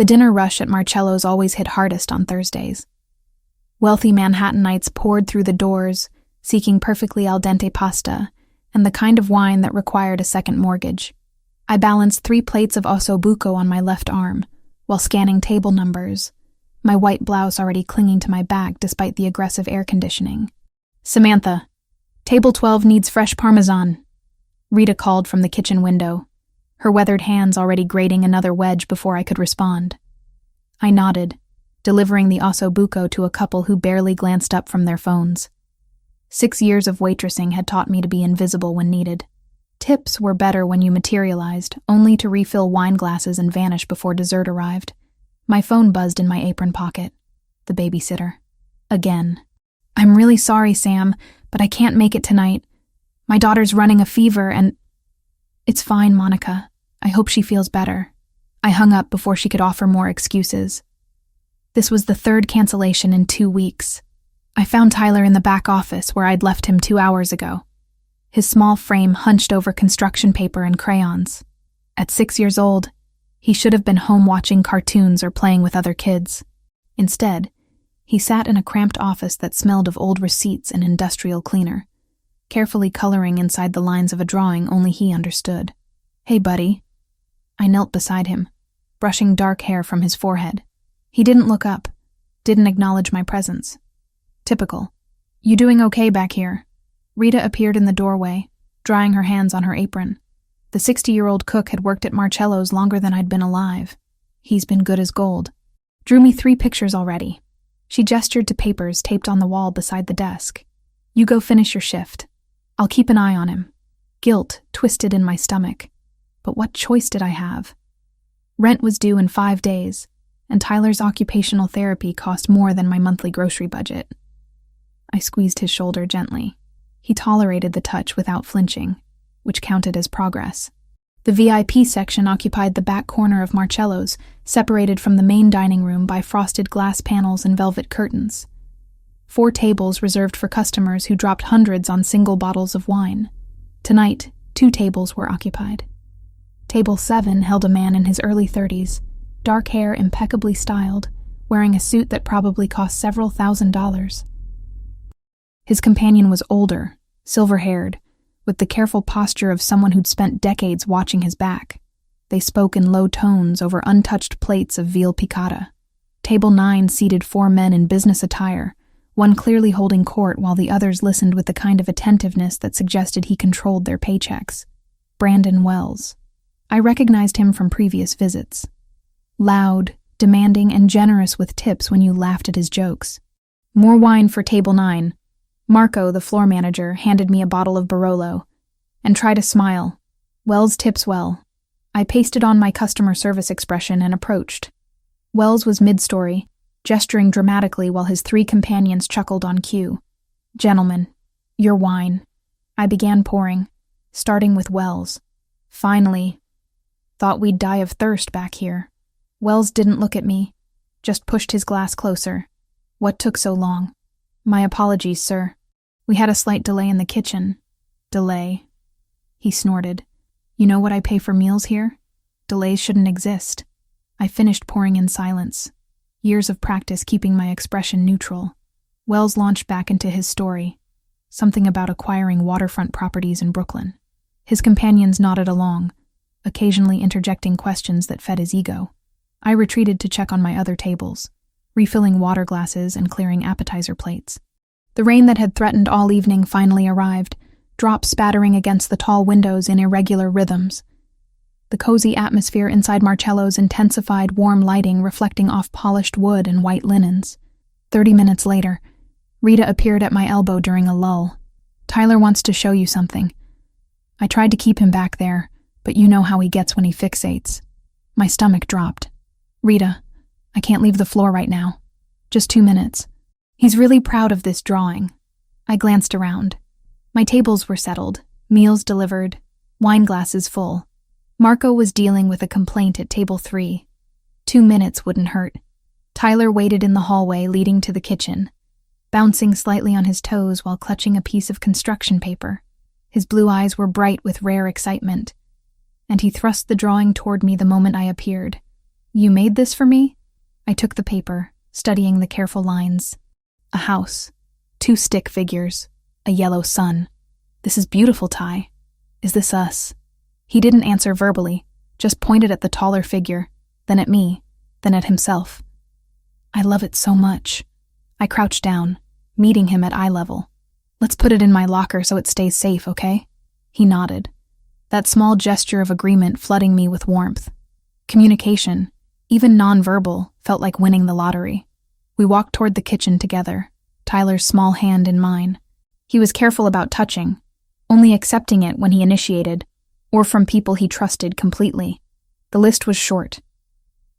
The dinner rush at Marcello's always hit hardest on Thursdays. Wealthy Manhattanites poured through the doors, seeking perfectly al dente pasta and the kind of wine that required a second mortgage. I balanced 3 plates of ossobuco on my left arm, while scanning table numbers, my white blouse already clinging to my back despite the aggressive air conditioning. "Samantha, table 12 needs fresh parmesan," Rita called from the kitchen window, her weathered hands already grating another wedge before I could respond. I nodded, delivering the ossobuco to a couple who barely glanced up from their phones. 6 years of waitressing had taught me to be invisible when needed. Tips were better when you materialized, only to refill wine glasses and vanish before dessert arrived. My phone buzzed in my apron pocket. The babysitter. Again. "I'm really sorry, Sam, but I can't make it tonight. My daughter's running a fever and—" "It's fine, Monica. I hope she feels better." I hung up before she could offer more excuses. This was the 3rd cancellation in 2 weeks. I found Tyler in the back office where I'd left him 2 hours ago. His small frame hunched over construction paper and crayons. At 6 years old, he should have been home watching cartoons or playing with other kids. Instead, he sat in a cramped office that smelled of old receipts and industrial cleaner, carefully coloring inside the lines of a drawing only he understood. "Hey, buddy." I knelt beside him, brushing dark hair from his forehead. He didn't look up, didn't acknowledge my presence. Typical. "You doing okay back here?" Rita appeared in the doorway, drying her hands on her apron. The 60-year-old cook had worked at Marcello's longer than I'd been alive. He's been good as gold. "Drew me 3 pictures already." She gestured to papers taped on the wall beside the desk. "You go finish your shift. I'll keep an eye on him." Guilt twisted in my stomach. But what choice did I have? Rent was due in 5 days, and Tyler's occupational therapy cost more than my monthly grocery budget. I squeezed his shoulder gently. He tolerated the touch without flinching, which counted as progress. The VIP section occupied the back corner of Marcello's, separated from the main dining room by frosted glass panels and velvet curtains. 4 tables reserved for customers who dropped hundreds on single bottles of wine. Tonight, 2 tables were occupied. Table 7 held a man in his early 30s, dark hair impeccably styled, wearing a suit that probably cost several $1,000s. His companion was older, silver-haired, with the careful posture of someone who'd spent decades watching his back. They spoke in low tones over untouched plates of veal piccata. Table 9 seated 4 men in business attire, one clearly holding court while the others listened with the kind of attentiveness that suggested he controlled their paychecks. Brandon Wells. I recognized him from previous visits. Loud, demanding, and generous with tips when you laughed at his jokes. "More wine for table 9. Marco, the floor manager, handed me a bottle of Barolo, and tried to smile. "Wells tips well." I pasted on my customer service expression and approached. Wells was mid-story, gesturing dramatically while his 3 companions chuckled on cue. "Gentlemen, your wine." I began pouring, starting with Wells. "Finally. Thought we'd die of thirst back here." Wells didn't look at me, just pushed his glass closer. "What took so long?" "My apologies, sir. We had a slight delay in the kitchen." "Delay?" He snorted. "You know what I pay for meals here? Delays shouldn't exist." I finished pouring in silence, years of practice keeping my expression neutral. Wells launched back into his story, something about acquiring waterfront properties in Brooklyn. His companions nodded along, occasionally interjecting questions that fed his ego. I retreated to check on my other tables, refilling water glasses and clearing appetizer plates. The rain that had threatened all evening finally arrived, drops spattering against the tall windows in irregular rhythms. The cozy atmosphere inside Marcello's intensified warm lighting reflecting off polished wood and white linens. 30 minutes later, Rita appeared at my elbow during a lull. "Tyler wants to show you something." I tried to keep him back there, but you know how he gets when he fixates. My stomach dropped. "Rita, I can't leave the floor right now. Just 2 minutes. He's really proud of this drawing." I glanced around. My tables were settled, meals delivered, wine glasses full. Marco was dealing with a complaint at table 3. 2 minutes wouldn't hurt. Tyler waited in the hallway leading to the kitchen, bouncing slightly on his toes while clutching a piece of construction paper. His blue eyes were bright with rare excitement, and he thrust the drawing toward me the moment I appeared. You made this for me? I took the paper, studying the careful lines. A house, 2 stick figures, a yellow sun. This is beautiful, Ty. Is this us? He didn't answer verbally, just pointed at the taller figure, then at me, then at himself. I love it so much. I crouched down, meeting him at eye level. Let's put it in my locker so it stays safe, okay? He nodded, that small gesture of agreement flooding me with warmth. Communication, even non-verbal, felt like winning the lottery. We walked toward the kitchen together, Tyler's small hand in mine. He was careful about touching, only accepting it when he initiated, or from people he trusted completely. The list was short.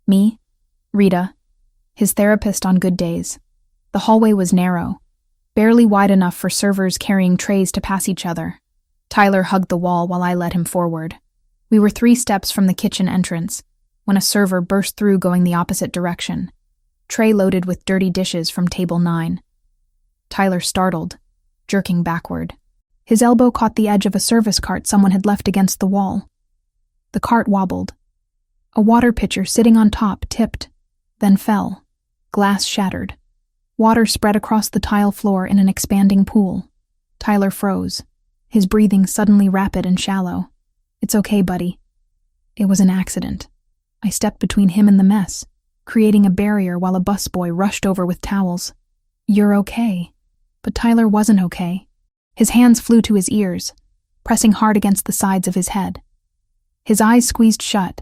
Me, Rita, his therapist on good days. The hallway was narrow, barely wide enough for servers carrying trays to pass each other. Tyler hugged the wall while I led him forward. We were 3 steps from the kitchen entrance when a server burst through going the opposite direction, tray loaded with dirty dishes from table 9. Tyler startled, jerking backward. His elbow caught the edge of a service cart someone had left against the wall. The cart wobbled. A water pitcher sitting on top tipped, then fell. Glass shattered. Water spread across the tile floor in an expanding pool. Tyler froze, his breathing suddenly rapid and shallow. It's okay, buddy. It was an accident. I stepped between him and the mess, creating a barrier while a busboy rushed over with towels. You're okay. But Tyler wasn't okay. His hands flew to his ears, pressing hard against the sides of his head. His eyes squeezed shut,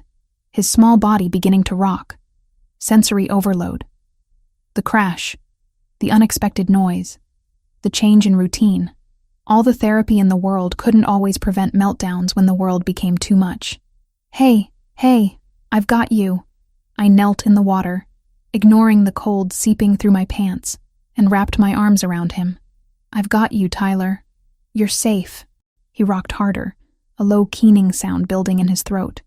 his small body beginning to rock. Sensory overload. The crash, the unexpected noise, the change in routine. All the therapy in the world couldn't always prevent meltdowns when the world became too much. Hey, I've got you. I knelt in the water, ignoring the cold seeping through my pants, and wrapped my arms around him. I've got you, Tyler. You're safe. He rocked harder, a low keening sound building in his throat.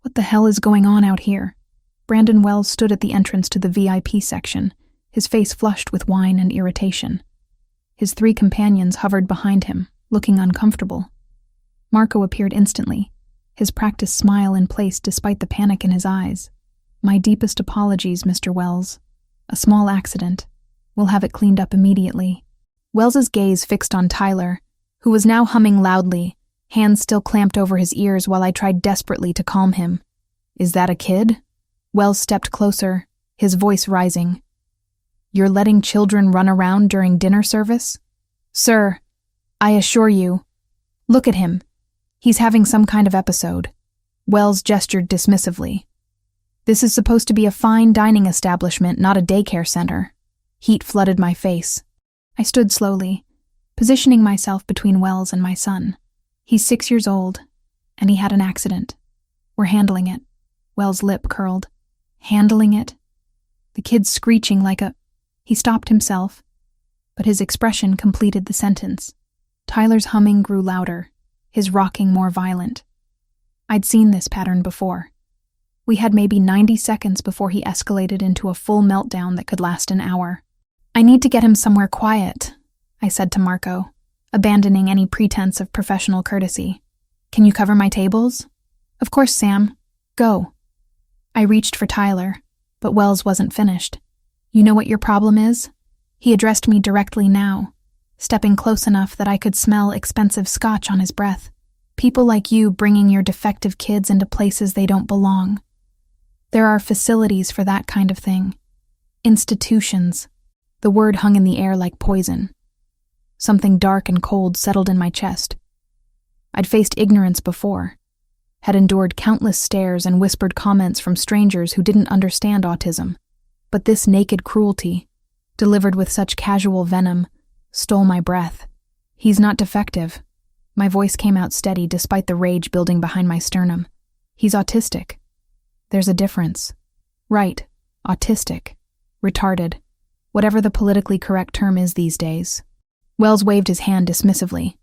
What the hell is going on out here? Brandon Wells stood at the entrance to the VIP section, his face flushed with wine and irritation. His 3 companions hovered behind him, looking uncomfortable. Marco appeared instantly, his practiced smile in place despite the panic in his eyes. My deepest apologies, Mr. Wells. A small accident. We'll have it cleaned up immediately. Wells's gaze fixed on Tyler, who was now humming loudly, hands still clamped over his ears while I tried desperately to calm him. Is that a kid? Wells stepped closer, his voice rising. You're letting children run around during dinner service? Sir, I assure you. Look at him. He's having some kind of episode. Wells gestured dismissively. This is supposed to be a fine dining establishment, not a daycare center. Heat flooded my face. I stood slowly, positioning myself between Wells and my son. He's 6 years old, and he had an accident. We're handling it. Wells' lip curled. Handling it? The kid's screeching like a... He stopped himself, but his expression completed the sentence. Tyler's humming grew louder, his rocking more violent. I'd seen this pattern before. We had maybe 90 seconds before he escalated into a full meltdown that could last an hour. I need to get him somewhere quiet, I said to Marco, abandoning any pretense of professional courtesy. Can you cover my tables? Of course, Sam. Go. I reached for Tyler, but Wells wasn't finished. You know what your problem is? He addressed me directly now, stepping close enough that I could smell expensive scotch on his breath. People like you bringing your defective kids into places they don't belong. There are facilities for that kind of thing. Institutions. The word hung in the air like poison. Something dark and cold settled in my chest. I'd faced ignorance before, had endured countless stares and whispered comments from strangers who didn't understand autism. But this naked cruelty, delivered with such casual venom, stole my breath. He's not defective. My voice came out steady despite the rage building behind my sternum. He's autistic. There's a difference. Right, autistic. Retarded. Whatever the politically correct term is these days. Wells waved his hand dismissively.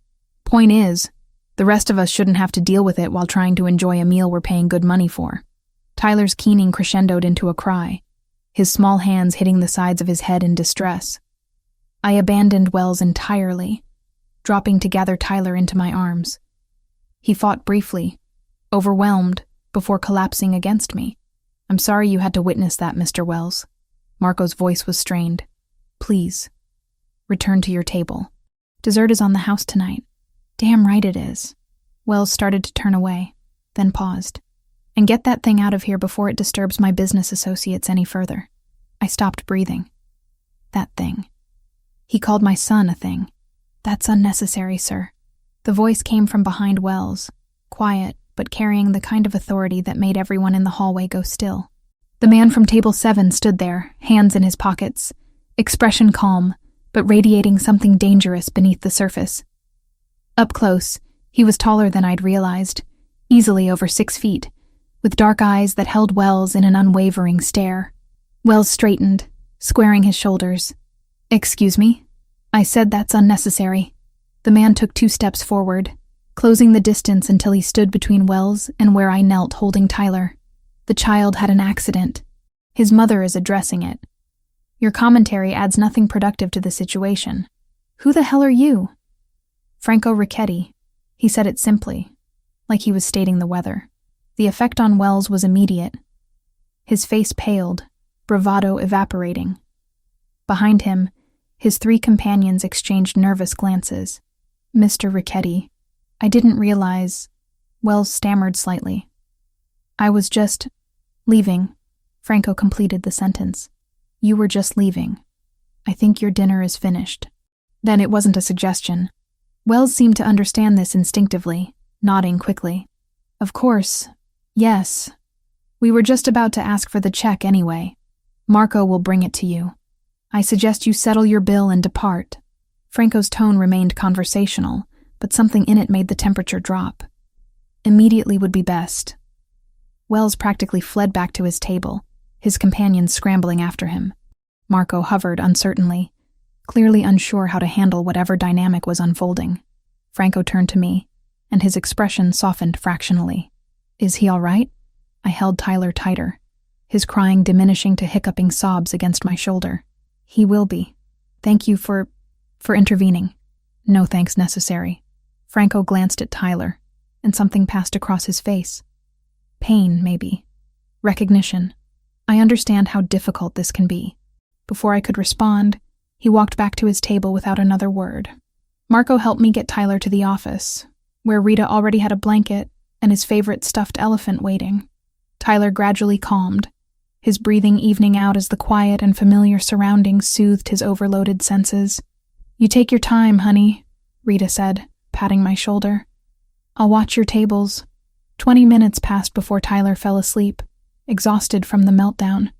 Point is, the rest of us shouldn't have to deal with it while trying to enjoy a meal we're paying good money for. Tyler's keening crescendoed into a cry, his small hands hitting the sides of his head in distress. I abandoned Wells entirely, dropping to gather Tyler into my arms. He fought briefly, overwhelmed, before collapsing against me. I'm sorry you had to witness that, Mr. Wells. Marco's voice was strained. Please, return to your table. Dessert is on the house tonight. Damn right it is. Wells started to turn away, then paused. And get that thing out of here before it disturbs my business associates any further. I stopped breathing. That thing. He called my son a thing. That's unnecessary, sir. The voice came from behind Wells, quiet, but carrying the kind of authority that made everyone in the hallway go still. The man from table 7 stood there, hands in his pockets, expression calm, but radiating something dangerous beneath the surface. Up close, he was taller than I'd realized, easily over 6 feet, with dark eyes that held Wells in an unwavering stare. Wells straightened, squaring his shoulders. Excuse me? I said that's unnecessary. The man took 2 steps forward, closing the distance until he stood between Wells and where I knelt holding Tyler. The child had an accident. His mother is addressing it. Your commentary adds nothing productive to the situation. Who the hell are you? Franco Ricchetti. He said it simply, like he was stating the weather. The effect on Wells was immediate. His face paled, bravado evaporating. Behind him, his 3 companions exchanged nervous glances. Mr. Ricchetti, I didn't realize... Wells stammered slightly. I was just... leaving. Franco completed the sentence. You were just leaving. I think your dinner is finished. Then it wasn't a suggestion. Wells seemed to understand this instinctively, nodding quickly. Of course. Yes. We were just about to ask for the check anyway. Marco will bring it to you. I suggest you settle your bill and depart. Franco's tone remained conversational, but something in it made the temperature drop. Immediately would be best. Wells practically fled back to his table, his companions scrambling after him. Marco hovered uncertainly, clearly unsure how to handle whatever dynamic was unfolding. Franco turned to me, and his expression softened fractionally. Is he all right? I held Tyler tighter, his crying diminishing to hiccuping sobs against my shoulder. He will be. Thank you for intervening. No thanks necessary. Franco glanced at Tyler, and something passed across his face. Pain, maybe. Recognition. I understand how difficult this can be. Before I could respond, he walked back to his table without another word. Marco helped me get Tyler to the office, where Rita already had a blanket and his favorite stuffed elephant waiting. Tyler gradually calmed, his breathing evening out as the quiet and familiar surroundings soothed his overloaded senses. You take your time, honey, Rita said, patting my shoulder. I'll watch your tables. 20 minutes passed before Tyler fell asleep, exhausted from the meltdown.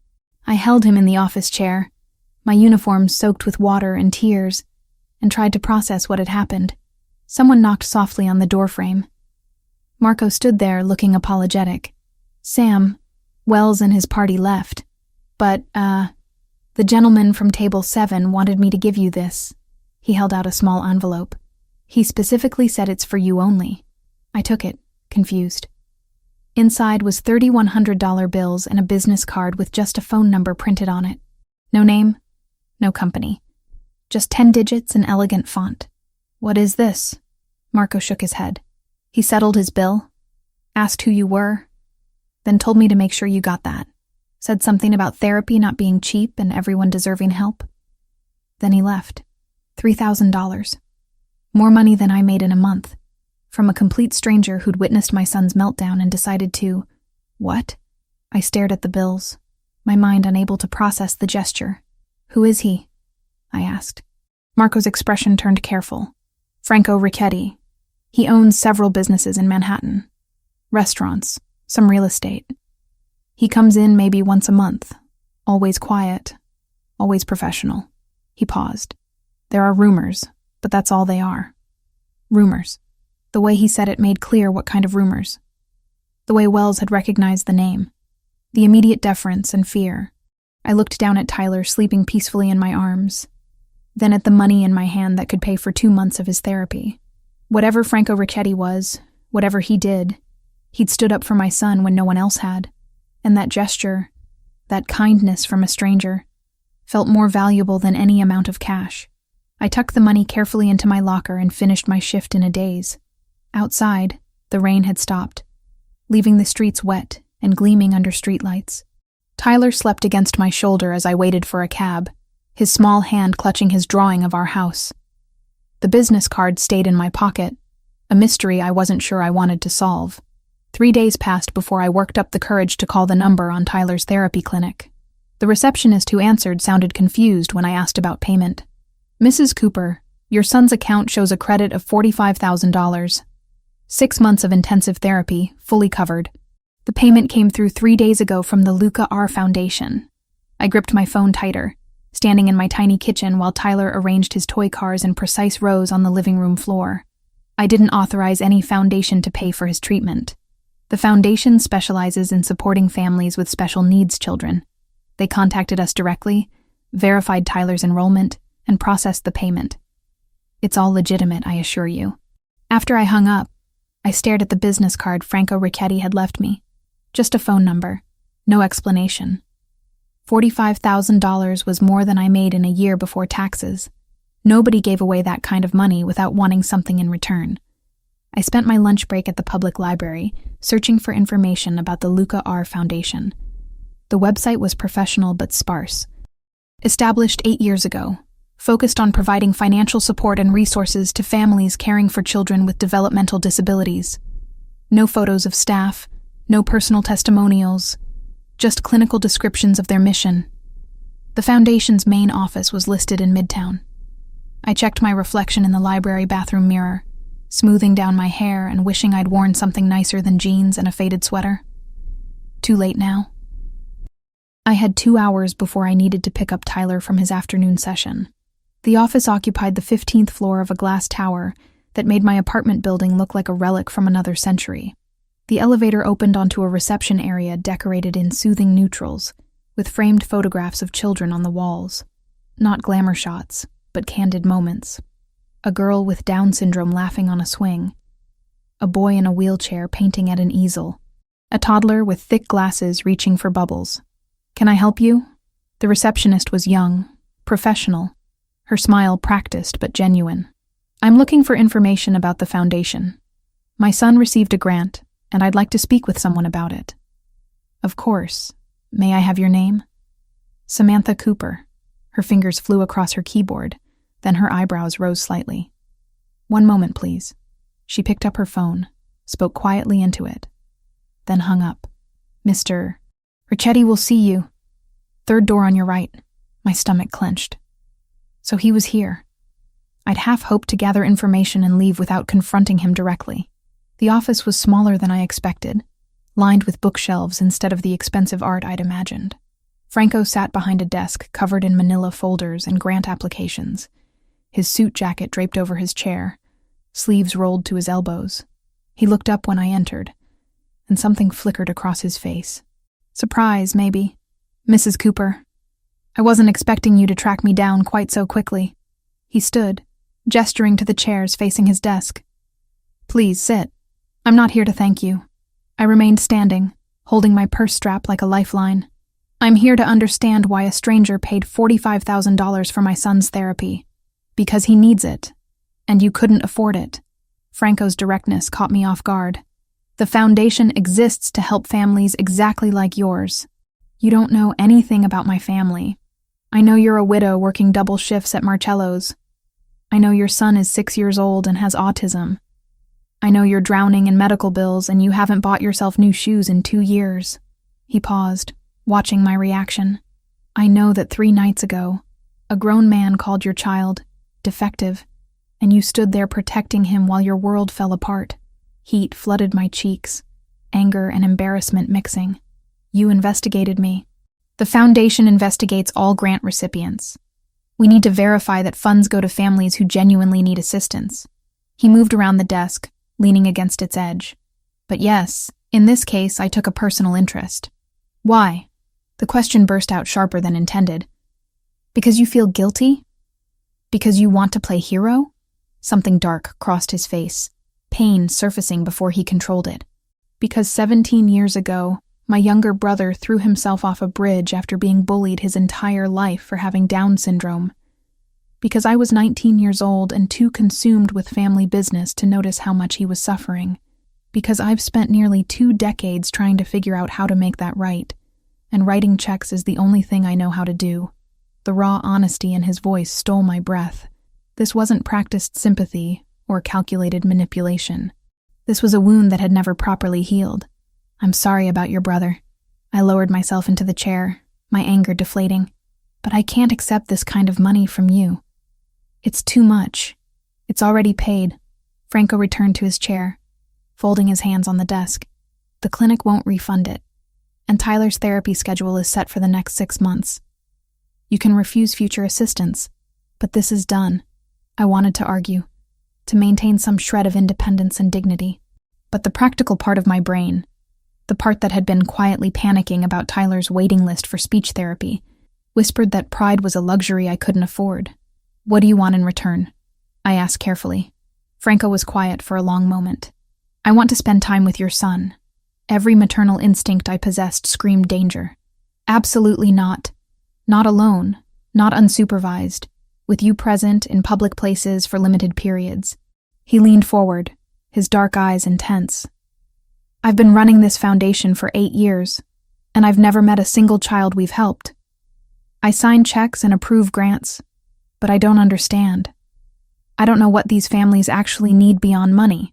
I held him in the office chair, my uniform soaked with water and tears, and tried to process what had happened. Someone knocked softly on the doorframe. Marco stood there looking apologetic. Sam, Wells and his party left. But, the gentleman from table 7 wanted me to give you this. He held out a small envelope. He specifically said it's for you only. I took it, confused. Inside was $3,100 bills and a business card with just a phone number printed on it. No name, no company. Just 10 digits in elegant font. What is this? Marco shook his head. He settled his bill, asked who you were, then told me to make sure you got that. Said something about therapy not being cheap and everyone deserving help. Then he left. $3,000. More money than I made in a month. From a complete stranger who'd witnessed my son's meltdown and decided to... What? I stared at the bills, my mind unable to process the gesture. Who is he? I asked. Marco's expression turned careful. Franco Ricchetti. He owns several businesses in Manhattan. Restaurants, some real estate. He comes in maybe once a month. Always quiet. Always professional. He paused. There are rumors, but that's all they are. Rumors. The way he said it made clear what kind of rumors. The way Wells had recognized the name. The immediate deference and fear. I looked down at Tyler sleeping peacefully in my arms. Then at the money in my hand that could pay for 2 months of his therapy. Whatever Franco Ricchetti was, whatever he did, he'd stood up for my son when no one else had. And that gesture, that kindness from a stranger, felt more valuable than any amount of cash. I tucked the money carefully into my locker and finished my shift in a daze. Outside, the rain had stopped, leaving the streets wet and gleaming under streetlights. Tyler slept against my shoulder as I waited for a cab, his small hand clutching his drawing of our house. The business card stayed in my pocket, a mystery I wasn't sure I wanted to solve. 3 days passed before I worked up the courage to call the number on Tyler's therapy clinic. The receptionist who answered sounded confused when I asked about payment. "Mrs. Cooper, your son's account shows a credit of $45,000. 6 months of intensive therapy, fully covered. The payment came through 3 days ago from the Luca R. Foundation." I gripped my phone tighter, standing in my tiny kitchen while Tyler arranged his toy cars in precise rows on the living room floor. I didn't authorize any foundation to pay for his treatment. The foundation specializes in supporting families with special needs children. They contacted us directly, verified Tyler's enrollment, and processed the payment. It's all legitimate, I assure you. After I hung up, I stared at the business card Franco Ricchetti had left me. Just a phone number, no explanation. $45,000 was more than I made in a year before taxes. Nobody gave away that kind of money without wanting something in return. I spent my lunch break at the public library, searching for information about the Luca R. Foundation. The website was professional but sparse. Established 8 years ago, focused on providing financial support and resources to families caring for children with developmental disabilities. No photos of staff, no personal testimonials, just clinical descriptions of their mission. The foundation's main office was listed in Midtown. I checked my reflection in the library bathroom mirror, smoothing down my hair and wishing I'd worn something nicer than jeans and a faded sweater. Too late now. I had 2 hours before I needed to pick up Tyler from his afternoon session. The office occupied the 15th floor of a glass tower that made my apartment building look like a relic from another century. The elevator opened onto a reception area decorated in soothing neutrals, with framed photographs of children on the walls. Not glamour shots, but candid moments. A girl with Down syndrome laughing on a swing. A boy in a wheelchair painting at an easel. A toddler with thick glasses reaching for bubbles. "Can I help you?" The receptionist was young, professional, her smile practiced but genuine. "I'm looking for information about the foundation. My son received a grant, and I'd like to speak with someone about it." "Of course. May I have your name?" "Samantha Cooper." Her fingers flew across her keyboard, then her eyebrows rose slightly. "1 moment, please." She picked up her phone, spoke quietly into it, then hung up. "Mr. Ricchetti will see you. 3rd door on your right." My stomach clenched. So he was here. I'd half hoped to gather information and leave without confronting him directly. The office was smaller than I expected, lined with bookshelves instead of the expensive art I'd imagined. Franco sat behind a desk covered in manila folders and grant applications, his suit jacket draped over his chair, sleeves rolled to his elbows. He looked up when I entered, and something flickered across his face. "Surprise, maybe. Mrs. Cooper. I wasn't expecting you to track me down quite so quickly." He stood, gesturing to the chairs facing his desk. "Please sit. I'm not here to thank you." I remained standing, holding my purse strap like a lifeline. "I'm here to understand why a stranger paid $45,000 for my son's therapy. Because he needs it. And you couldn't afford it." Franco's directness caught me off guard. "The foundation exists to help families exactly like yours. You don't know anything about my family. I know you're a widow working double shifts at Marcello's. I know your son is 6 years old and has autism. I know you're drowning in medical bills and you haven't bought yourself new shoes in 2 years. He paused, watching my reaction. "I know that 3 nights ago, a grown man called your child defective, and you stood there protecting him while your world fell apart." Heat flooded my cheeks, anger and embarrassment mixing. "You investigated me. The foundation investigates all grant recipients. We need to verify that funds go to families who genuinely need assistance." He moved around the desk, leaning against its edge. "But yes, in this case, I took a personal interest." "Why?" The question burst out sharper than intended. "Because you feel guilty? Because you want to play hero?" Something dark crossed his face, pain surfacing before he controlled it. "Because 17 years ago, my younger brother threw himself off a bridge after being bullied his entire life for having Down syndrome. Because I was 19 years old and too consumed with family business to notice how much he was suffering. Because I've spent nearly 2 decades trying to figure out how to make that right, and writing checks is the only thing I know how to do. The raw honesty in his voice stole my breath. This wasn't practiced sympathy or calculated manipulation. This was a wound that had never properly healed. I'm sorry about your brother. I lowered myself into the chair, my anger deflating. But I can't accept this kind of money from you. It's too much. It's already paid. Franco returned to his chair, folding his hands on the desk. The clinic won't refund it, and Tyler's therapy schedule is set for the next 6 months. You can refuse future assistance, but this is done. I wanted to argue, to maintain some shred of independence and dignity. But the practical part of my brain, the part that had been quietly panicking about Tyler's waiting list for speech therapy, whispered that pride was a luxury I couldn't afford. What do you want in return? I asked carefully. Franco was quiet for a long moment. I want to spend time with your son. Every maternal instinct I possessed screamed danger. Absolutely not. Not alone, not unsupervised, with you present in public places for limited periods. He leaned forward, his dark eyes intense. I've been running this foundation for 8 years, and I've never met a single child we've helped. I sign checks and approve grants, but I don't understand. I don't know what these families actually need beyond money.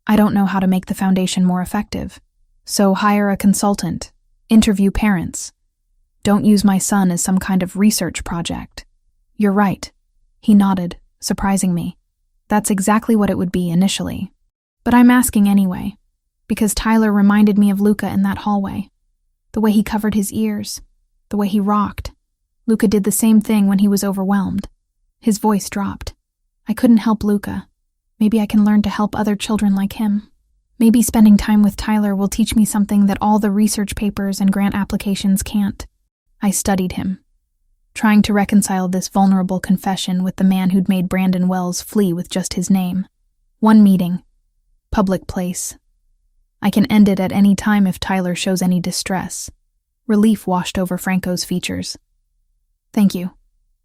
I don't know how to make the foundation more effective. So hire a consultant, interview parents. Don't use my son as some kind of research project. You're right. He nodded, surprising me. That's exactly what it would be initially. But I'm asking anyway, because Tyler reminded me of Luca in that hallway. The way he covered his ears, the way he rocked. Luca did the same thing when he was overwhelmed. His voice dropped. I couldn't help Luca. Maybe I can learn to help other children like him. Maybe spending time with Tyler will teach me something that all the research papers and grant applications can't. I studied him, trying to reconcile this vulnerable confession with the man who'd made Brandon Wells flee with just his name. One meeting. Public place. I can end it at any time if Tyler shows any distress. Relief washed over Franco's features. Thank you.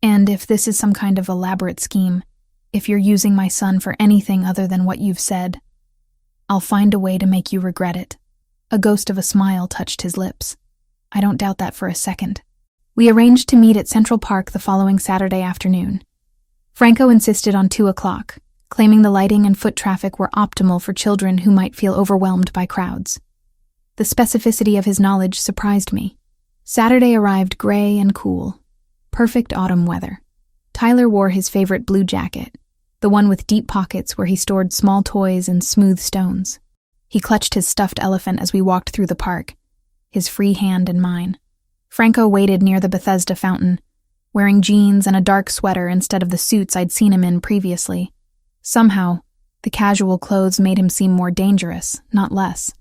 And if this is some kind of elaborate scheme, if you're using my son for anything other than what you've said, I'll find a way to make you regret it. A ghost of a smile touched his lips. I don't doubt that for a second. We arranged to meet at Central Park the following Saturday afternoon. Franco insisted on 2 o'clock, claiming the lighting and foot traffic were optimal for children who might feel overwhelmed by crowds. The specificity of his knowledge surprised me. Saturday arrived gray and cool. Perfect autumn weather. Tyler wore his favorite blue jacket, the one with deep pockets where he stored small toys and smooth stones. He clutched his stuffed elephant as we walked through the park, his free hand in mine. Franco waited near the Bethesda fountain, wearing jeans and a dark sweater instead of the suits I'd seen him in previously. Somehow, the casual clothes made him seem more dangerous, not less.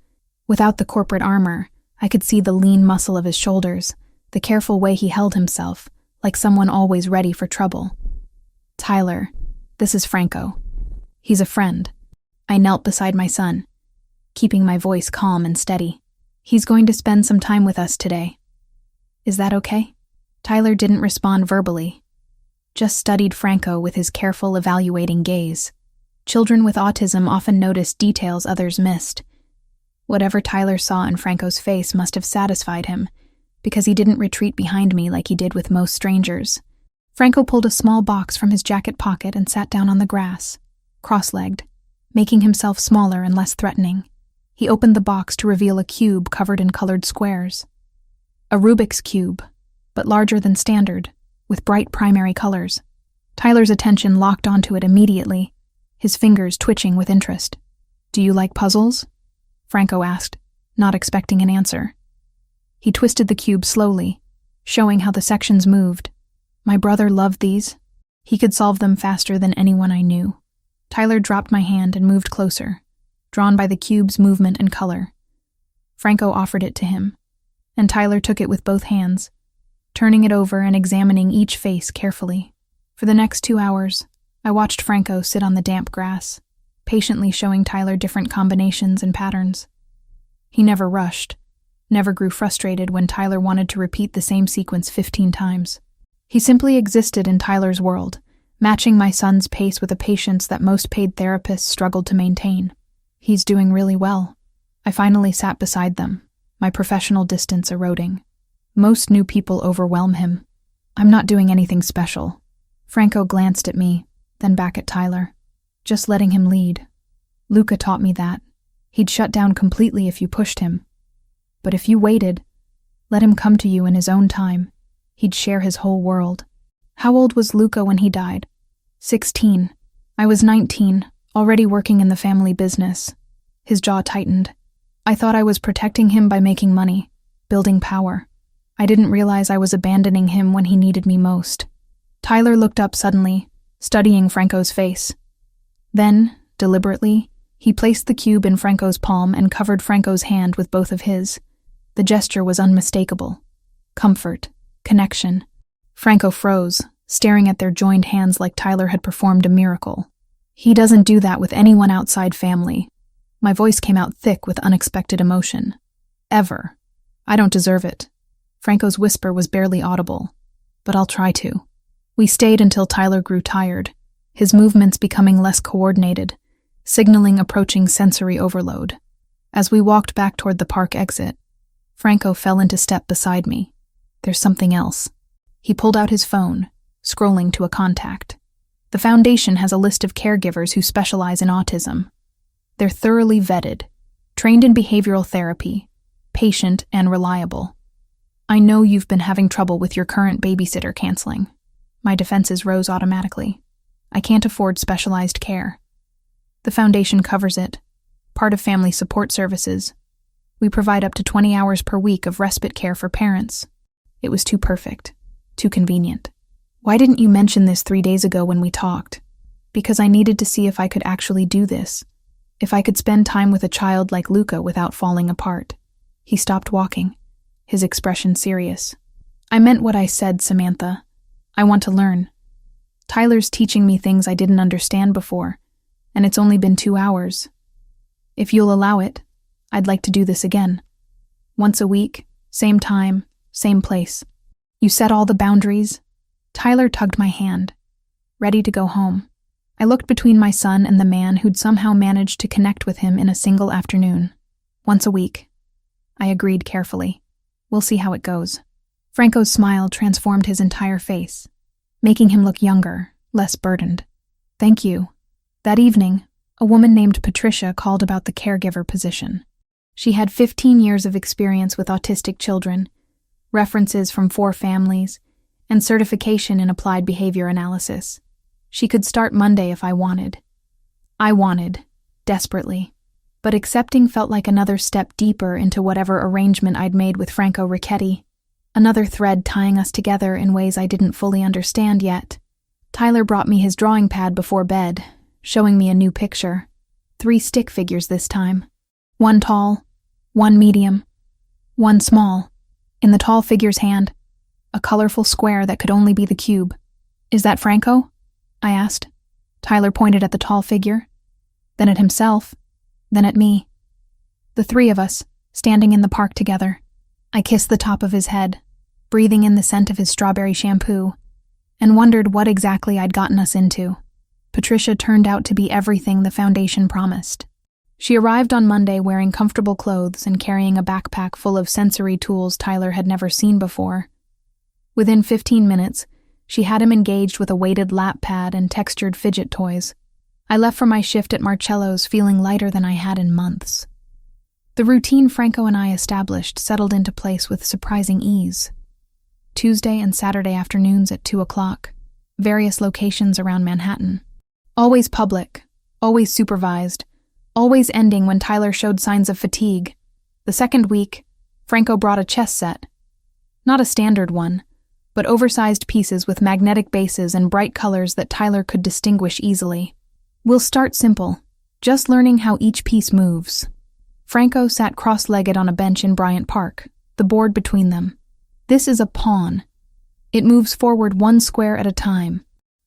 Without the corporate armor, I could see the lean muscle of his shoulders, the careful way he held himself, like someone always ready for trouble. Tyler, this is Franco. He's a friend. I knelt beside my son, keeping my voice calm and steady. He's going to spend some time with us today. Is that okay? Tyler didn't respond verbally, just studied Franco with his careful, evaluating gaze. Children with autism often notice details others missed. Whatever Tyler saw in Franco's face must have satisfied him, because he didn't retreat behind me like he did with most strangers. Franco pulled a small box from his jacket pocket and sat down on the grass, cross-legged, making himself smaller and less threatening. He opened the box to reveal a cube covered in colored squares. A Rubik's Cube, but larger than standard, with bright primary colors. Tyler's attention locked onto it immediately, his fingers twitching with interest. "Do you like puzzles?" Franco asked, not expecting an answer. He twisted the cube slowly, showing how the sections moved. My brother loved these. He could solve them faster than anyone I knew. Tyler dropped my hand and moved closer, drawn by the cube's movement and color. Franco offered it to him, and Tyler took it with both hands, turning it over and examining each face carefully. For the next 2 hours, I watched Franco sit on the damp grass, patiently showing Tyler different combinations and patterns. He never rushed, never grew frustrated when Tyler wanted to repeat the same sequence 15 times. He simply existed in Tyler's world, matching my son's pace with a patience that most paid therapists struggled to maintain. He's doing really well. I finally sat beside them, my professional distance eroding. Most new people overwhelm him. I'm not doing anything special. Franco glanced at me, then back at Tyler. Just letting him lead. Luca taught me that. He'd shut down completely if you pushed him. But if you waited, let him come to you in his own time, he'd share his whole world. How old was Luca when he died? 16. I was 19, already working in the family business. His jaw tightened. I thought I was protecting him by making money, building power. I didn't realize I was abandoning him when he needed me most. Tyler looked up suddenly, studying Franco's face. Then, deliberately, he placed the cube in Franco's palm and covered Franco's hand with both of his. The gesture was unmistakable. Comfort, connection. Franco froze, staring at their joined hands like Tyler had performed a miracle. He doesn't do that with anyone outside family. My voice came out thick with unexpected emotion. Ever. I don't deserve it. Franco's whisper was barely audible, but I'll try to. We stayed until Tyler grew tired, his movements becoming less coordinated, signaling approaching sensory overload. As we walked back toward the park exit, Franco fell into step beside me. There's something else. He pulled out his phone, scrolling to a contact. The foundation has a list of caregivers who specialize in autism. They're thoroughly vetted, trained in behavioral therapy, patient and reliable. I know you've been having trouble with your current babysitter canceling. My defenses rose automatically. I can't afford specialized care. The foundation covers it, part of family support services. We provide up to 20 hours per week of respite care for parents. It was too perfect, too convenient. Why didn't you mention this 3 days ago when we talked? Because I needed to see if I could actually do this, if I could spend time with a child like Luca without falling apart. He stopped walking, his expression serious. I meant what I said, Samantha. I want to learn. Tyler's teaching me things I didn't understand before, and it's only been 2 hours. If you'll allow it, I'd like to do this again. Once a week, same time, same place. You set all the boundaries. Tyler tugged my hand, ready to go home. I looked between my son and the man who'd somehow managed to connect with him in a single afternoon. Once a week. I agreed carefully. We'll see how it goes. Franco's smile transformed his entire face, making him look younger, less burdened. Thank you. That evening, a woman named Patricia called about the caregiver position. She had 15 years of experience with autistic children, references from 4 families, and certification in applied behavior analysis. She could start Monday if I wanted. I wanted, desperately. But accepting felt like another step deeper into whatever arrangement I'd made with Franco Ricchetti, another thread tying us together in ways I didn't fully understand yet. Tyler brought me his drawing pad before bed, showing me a new picture. 3 stick figures this time. 1 tall, 1 medium, 1 small. In the tall figure's hand, a colorful square that could only be the cube. Is that Franco? I asked. Tyler pointed at the tall figure, then at himself, then at me. The 3 of us, standing in the park together. I kissed the top of his head, breathing in the scent of his strawberry shampoo, and wondered what exactly I'd gotten us into. Patricia turned out to be everything the foundation promised. She arrived on Monday wearing comfortable clothes and carrying a backpack full of sensory tools Tyler had never seen before. Within 15 minutes, she had him engaged with a weighted lap pad and textured fidget toys. I left for my shift at Marcello's feeling lighter than I had in months. The routine Franco and I established settled into place with surprising ease. Tuesday and Saturday afternoons at 2 o'clock, various locations around Manhattan. Always public, always supervised, always ending when Tyler showed signs of fatigue. The second week, Franco brought a chess set. Not a standard one, but oversized pieces with magnetic bases and bright colors that Tyler could distinguish easily. We'll start simple, just learning how each piece moves. Franco sat cross-legged on a bench in Bryant Park, the board between them. This is a pawn. It moves forward 1 square at a time.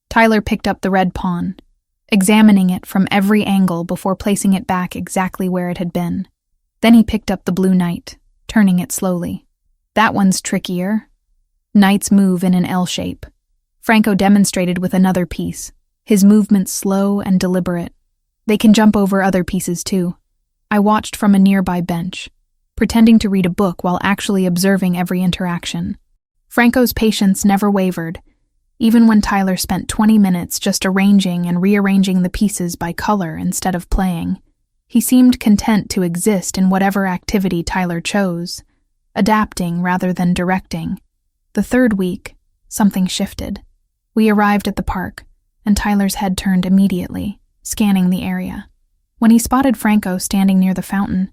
Tyler picked up the red pawn, examining it from every angle before placing it back exactly where it had been. Then he picked up the blue knight, turning it slowly. That one's trickier. Knights move in an L shape. Franco demonstrated with another piece, his movements slow and deliberate. They can jump over other pieces too. I watched from a nearby bench, pretending to read a book while actually observing every interaction. Franco's patience never wavered, even when Tyler spent 20 minutes just arranging and rearranging the pieces by color instead of playing. He seemed content to exist in whatever activity Tyler chose, adapting rather than directing. The third week, something shifted. We arrived at the park, and Tyler's head turned immediately, scanning the area. When he spotted Franco standing near the fountain,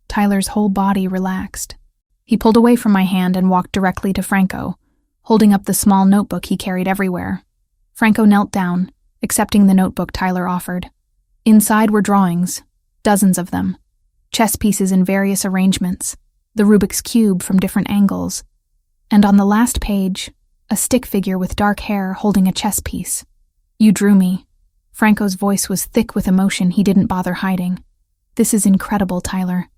Tyler's whole body relaxed. He pulled away from my hand and walked directly to Franco, holding up the small notebook he carried everywhere. Franco knelt down, accepting the notebook Tyler offered. Inside were drawings, dozens of them, chess pieces in various arrangements, the Rubik's Cube from different angles, and on the last page, a stick figure with dark hair holding a chess piece. "You drew me." Franco's voice was thick with emotion he didn't bother hiding. "This is incredible, Tyler."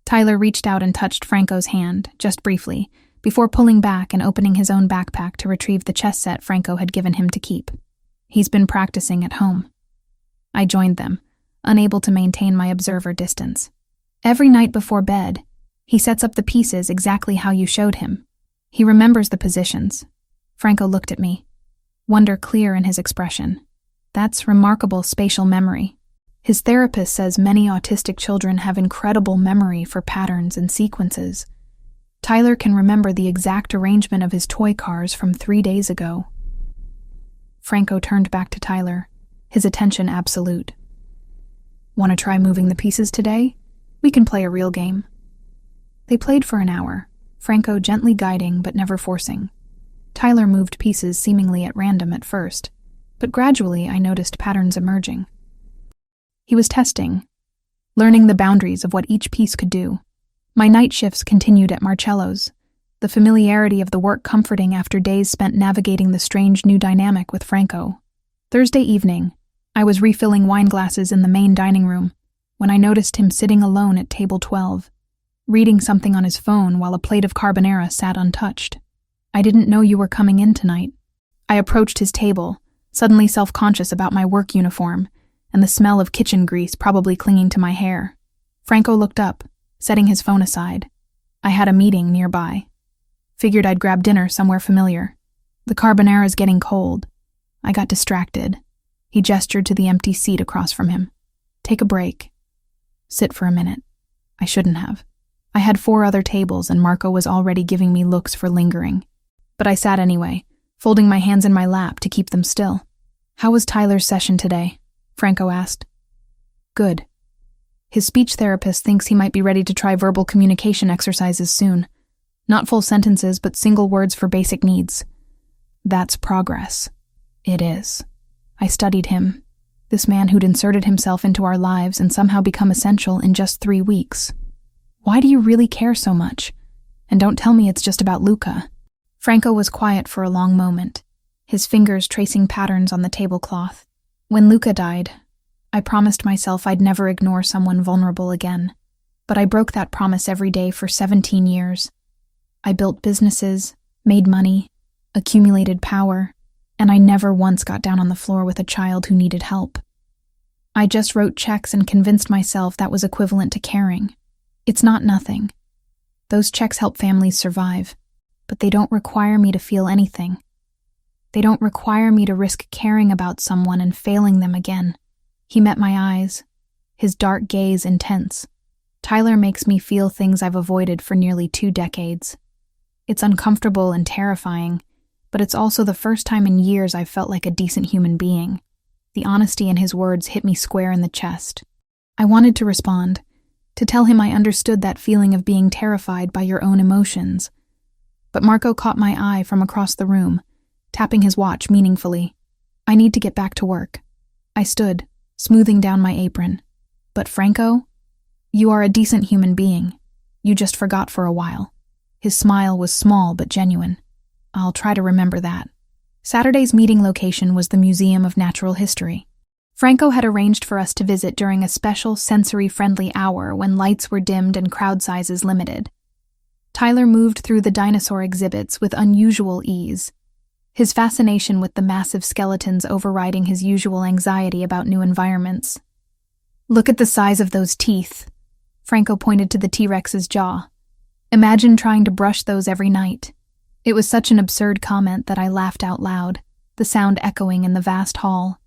Tyler reached out and touched Franco's hand, just briefly, before pulling back and opening his own backpack to retrieve the chess set Franco had given him to keep. "He's been practicing at home." I joined them, unable to maintain my observer distance. "Every night before bed, he sets up the pieces exactly how you showed him. He remembers the positions." Franco looked at me, wonder clear in his expression. "That's remarkable spatial memory." His therapist says many autistic children have incredible memory for patterns and sequences. Tyler can remember the exact arrangement of his toy cars from 3 days ago. Franco turned back to Tyler, his attention absolute. "Want to try moving the pieces today? We can play a real game." They played for an hour, Franco gently guiding but never forcing. Tyler moved pieces seemingly at random at first, but gradually I noticed patterns emerging. He was testing, learning the boundaries of what each piece could do. My night shifts continued at Marcello's, the familiarity of the work comforting after days spent navigating the strange new dynamic with Franco. Thursday evening, I was refilling wine glasses in the main dining room when I noticed him sitting alone at table 12, reading something on his phone while a plate of carbonara sat untouched. "I didn't know you were coming in tonight." I approached his table, suddenly self-conscious about my work uniform and the smell of kitchen grease probably clinging to my hair. Franco looked up, setting his phone aside. I had a meeting nearby. Figured I'd grab dinner somewhere familiar. "The carbonara's getting cold." I got distracted. He gestured to the empty seat across from him. "Take a break. Sit for a minute." I shouldn't have. I had 4 other tables and Marco was already giving me looks for lingering. But I sat anyway, folding my hands in my lap to keep them still. "How was Tyler's session today?" Franco asked. "Good. His speech therapist thinks he might be ready to try verbal communication exercises soon. Not full sentences, but single words for basic needs." "That's progress." "It is." I studied him, this man who'd inserted himself into our lives and somehow become essential in just 3 weeks. "Why do you really care so much? And don't tell me it's just about Luca." Franco was quiet for a long moment, his fingers tracing patterns on the tablecloth. "When Luca died, I promised myself I'd never ignore someone vulnerable again, but I broke that promise every day for 17 years. I built businesses, made money, accumulated power, and I never once got down on the floor with a child who needed help. I just wrote checks and convinced myself that was equivalent to caring. It's not nothing. Those checks help families survive, but they don't require me to feel anything. They don't require me to risk caring about someone and failing them again." He met my eyes, his dark gaze intense. "Tyler makes me feel things I've avoided for nearly 2 decades. It's uncomfortable and terrifying, but it's also the first time in years I've felt like a decent human being." The honesty in his words hit me square in the chest. I wanted to respond, to tell him I understood that feeling of being terrified by your own emotions. But Marco caught my eye from across the room, tapping his watch meaningfully. "I need to get back to work." I stood, smoothing down my apron. "But Franco, you are a decent human being. You just forgot for a while." His smile was small but genuine. "I'll try to remember that." Saturday's meeting location was the Museum of Natural History. Franco had arranged for us to visit during a special sensory-friendly hour when lights were dimmed and crowd sizes limited. Tyler moved through the dinosaur exhibits with unusual ease, his fascination with the massive skeletons overriding his usual anxiety about new environments. "Look at the size of those teeth." Franco pointed to the T-Rex's jaw, Imagine trying to brush those every night. It was such an absurd comment that I laughed out loud, the sound echoing in the vast hall.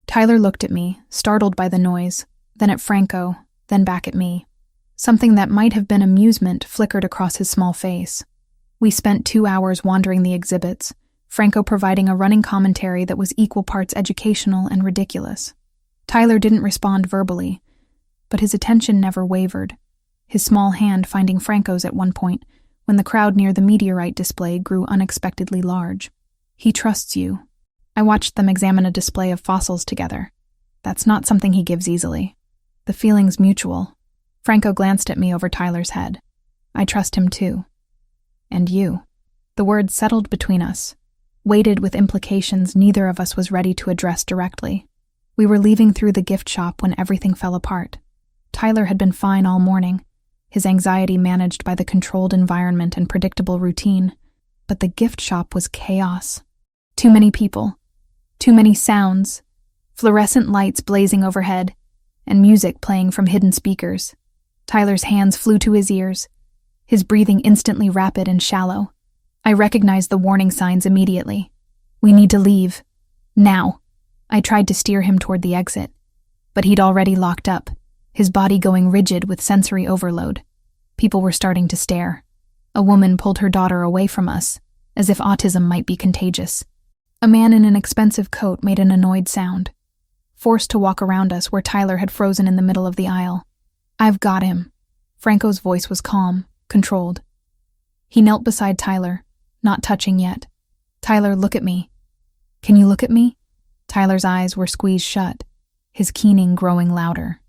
Tyler looked at me, startled by the noise, then at Franco, then back at me. Something that might have been amusement flickered across his small face. We spent 2 hours wandering the exhibits, Franco providing a running commentary that was equal parts educational and ridiculous. Tyler didn't respond verbally, but his attention never wavered, his small hand finding Franco's at one point when the crowd near the meteorite display grew unexpectedly large. He trusts you. I watched them examine a display of fossils together. That's not something he gives easily. The feeling's mutual. Franco glanced at me over Tyler's head. I trust him too. And you. The words settled between us, weighted with implications neither of us was ready to address directly. We were leaving through the gift shop when everything fell apart. Tyler had been fine all morning, his anxiety managed by the controlled environment and predictable routine, but the gift shop was chaos. Too many people, too many sounds, fluorescent lights blazing overhead, and music playing from hidden speakers. Tyler's hands flew to his ears, his breathing instantly rapid and shallow. I recognized the warning signs immediately. We need to leave. Now. I tried to steer him toward the exit, but he'd already locked up, his body going rigid with sensory overload. People were starting to stare. A woman pulled her daughter away from us, as if autism might be contagious. A man in an expensive coat made an annoyed sound, forced to walk around us where Tyler had frozen in the middle of the aisle. I've got him. Franco's voice was calm, controlled. He knelt beside Tyler, not touching yet. Tyler, look at me. Can you look at me? Tyler's eyes were squeezed shut, his keening growing louder.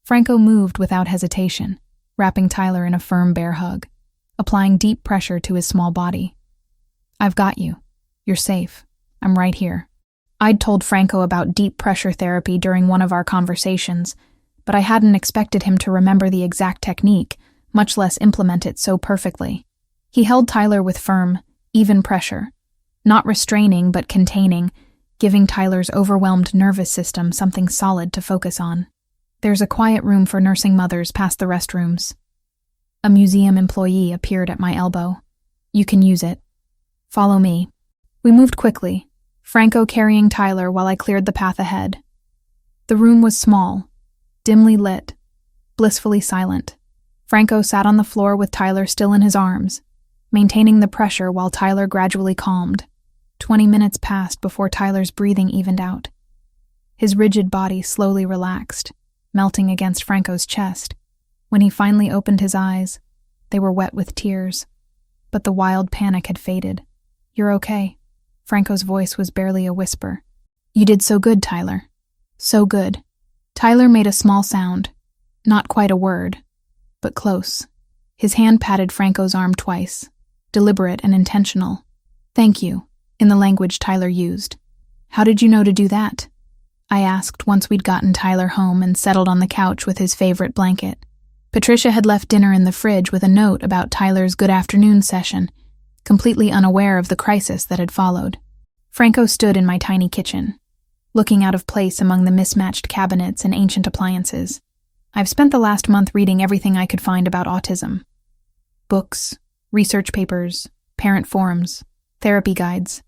Franco moved without hesitation, wrapping Tyler in a firm bear hug, applying deep pressure to his small body. I've got you. You're safe. I'm right here. I'd told Franco about deep pressure therapy during one of our conversations, but I hadn't expected him to remember the exact technique, much less implement it so perfectly. He held Tyler with firm, even pressure, not restraining but containing, giving Tyler's overwhelmed nervous system something solid to focus on. There's a quiet room for nursing mothers past the restrooms. A museum employee appeared at my elbow. You can use it. Follow me. We moved quickly, Franco carrying Tyler while I cleared the path ahead. The room was small, dimly lit, blissfully silent. Franco sat on the floor with Tyler still in his arms, maintaining the pressure while Tyler gradually calmed. 20 minutes passed before Tyler's breathing evened out. His rigid body slowly relaxed, melting against Franco's chest. When he finally opened his eyes, they were wet with tears. But the wild panic had faded. You're okay. Franco's voice was barely a whisper. You did so good, Tyler. So good. Tyler made a small sound. Not quite a word, but close. His hand patted Franco's arm twice, deliberate and intentional. Thank you, in the language Tyler used. How did you know to do that? I asked once we'd gotten Tyler home and settled on the couch with his favorite blanket. Patricia had left dinner in the fridge with a note about Tyler's good afternoon session, completely unaware of the crisis that had followed. Franco stood in my tiny kitchen, looking out of place among the mismatched cabinets and ancient appliances. I've spent the last month reading everything I could find about autism. Books, research papers, parent forums, therapy guides.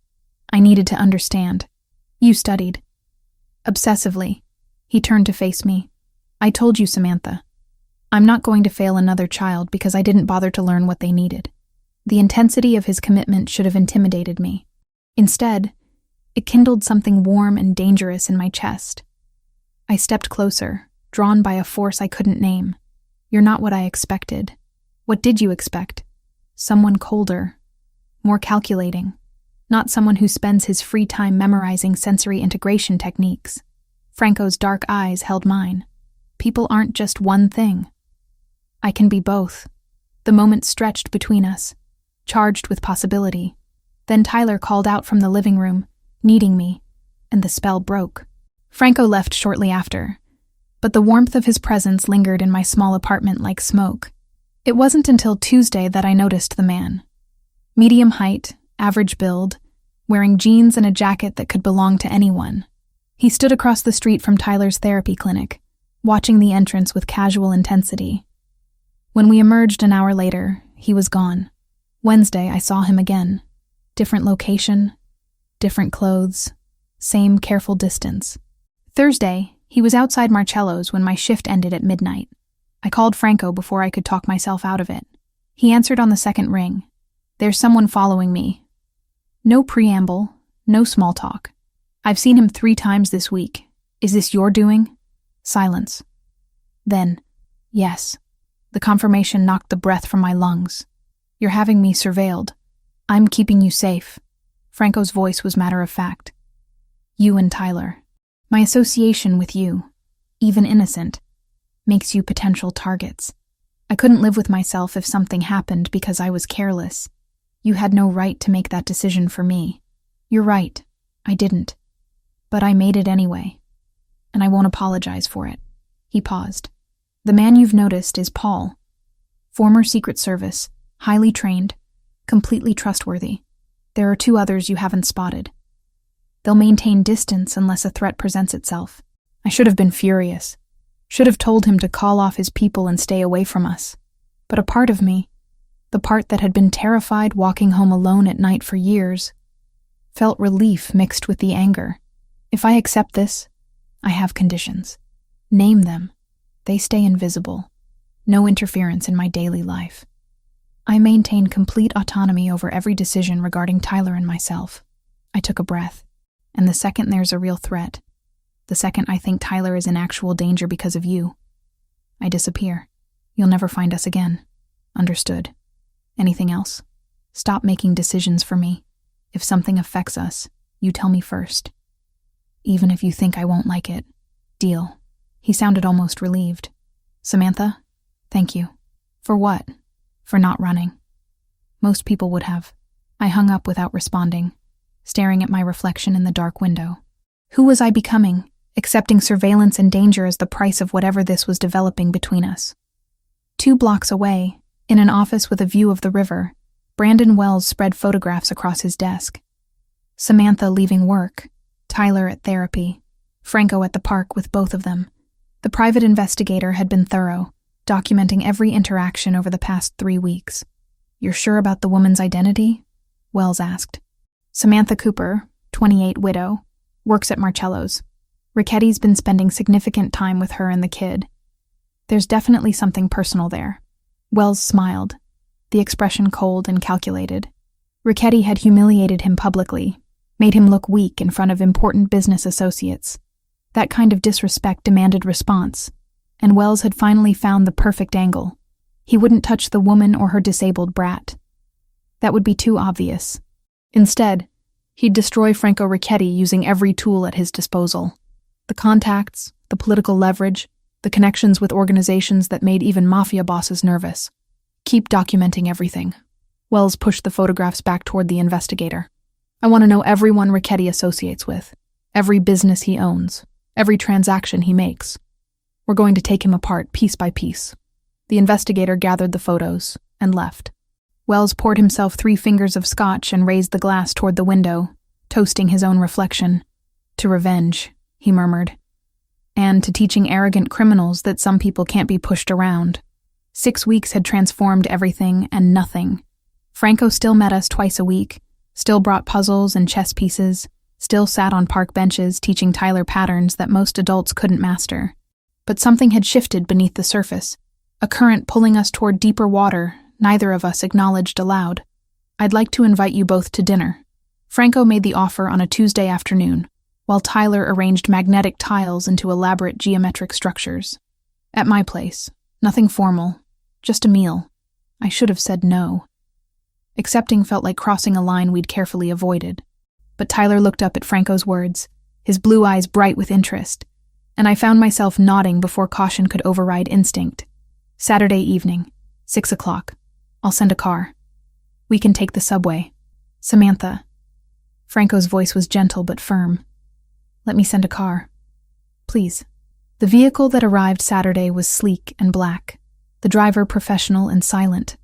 I needed to understand. You studied. Obsessively. He turned to face me. I told you, Samantha. I'm not going to fail another child because I didn't bother to learn what they needed. The intensity of his commitment should have intimidated me. Instead, it kindled something warm and dangerous in my chest. I stepped closer, drawn by a force I couldn't name. You're not what I expected. What did you expect? Someone colder, more calculating. Not someone who spends his free time memorizing sensory integration techniques. Franco's dark eyes held mine. People aren't just one thing. I can be both. The moment stretched between us, charged with possibility. Then Tyler called out from the living room, needing me, and the spell broke. Franco left shortly after, but the warmth of his presence lingered in my small apartment like smoke. It wasn't until Tuesday that I noticed the man. Medium height, average build, wearing jeans and a jacket that could belong to anyone. He stood across the street from Tyler's therapy clinic, watching the entrance with casual intensity. When we emerged an hour later, he was gone. Wednesday, I saw him again. Different location, different clothes, same careful distance. Thursday, he was outside Marcello's when my shift ended at midnight. I called Franco before I could talk myself out of it. He answered on the second ring. There's someone following me. No preamble, no small talk. I've seen him 3 times this week. Is this your doing? Silence. Then, yes. The confirmation knocked the breath from my lungs. You're having me surveilled. I'm keeping you safe. Franco's voice was matter of fact. You and Tyler. My association with you, even innocent, makes you potential targets. I couldn't live with myself if something happened because I was careless. You had no right to make that decision for me. You're right, I didn't. But I made it anyway. And I won't apologize for it. He paused. The man you've noticed is Paul. Former Secret Service, highly trained, completely trustworthy. There are 2 others you haven't spotted. They'll maintain distance unless a threat presents itself. I should have been furious. Should have told him to call off his people and stay away from us. But a part of me, the part that had been terrified walking home alone at night for years, felt relief mixed with the anger. If I accept this, I have conditions. Name them. They stay invisible. No interference in my daily life. I maintain complete autonomy over every decision regarding Tyler and myself. I took a breath. And the second there's a real threat, the second I think Tyler is in actual danger because of you, I disappear. You'll never find us again. Understood. Anything else? Stop making decisions for me. If something affects us, you tell me first. Even if you think I won't like it. Deal. He sounded almost relieved. Samantha, thank you. For what? For not running. Most people would have. I hung up without responding, staring at my reflection in the dark window. Who was I becoming, accepting surveillance and danger as the price of whatever this was developing between us? 2 blocks away, in an office with a view of the river, Brandon Wells spread photographs across his desk. Samantha leaving work, Tyler at therapy, Franco at the park with both of them. The private investigator had been thorough, documenting every interaction over the past 3 weeks. You're sure about the woman's identity? Wells asked. Samantha Cooper, 28 widow, works at Marcello's. Ricchetti's been spending significant time with her and the kid. There's definitely something personal there. Wells smiled, the expression cold and calculated. Ricchetti had humiliated him publicly, made him look weak in front of important business associates. That kind of disrespect demanded response, and Wells had finally found the perfect angle. He wouldn't touch the woman or her disabled brat. That would be too obvious. Instead, he'd destroy Franco Ricchetti using every tool at his disposal. The contacts, the political leverage, the connections with organizations that made even Mafia bosses nervous. Keep documenting everything. Wells pushed the photographs back toward the investigator. I want to know everyone Ricchetti associates with, every business he owns, every transaction he makes. We're going to take him apart piece by piece. The investigator gathered the photos and left. Wells poured himself 3 fingers of scotch and raised the glass toward the window, toasting his own reflection. To revenge, he murmured. And to teaching arrogant criminals that some people can't be pushed around. 6 weeks had transformed everything and nothing. Franco still met us twice a week, still brought puzzles and chess pieces, still sat on park benches teaching Tyler patterns that most adults couldn't master. But something had shifted beneath the surface, a current pulling us toward deeper water neither of us acknowledged aloud. I'd like to invite you both to dinner. Franco made the offer on a Tuesday afternoon, while Tyler arranged magnetic tiles into elaborate geometric structures. At my place, nothing formal, just a meal. I should have said no. Accepting felt like crossing a line we'd carefully avoided. But Tyler looked up at Franco's words, his blue eyes bright with interest, and I found myself nodding before caution could override instinct. Saturday evening, 6 o'clock. I'll send a car. We can take the subway. Samantha. Franco's voice was gentle but firm. Let me send a car. Please. The vehicle that arrived Saturday was sleek and black, the driver professional and silent.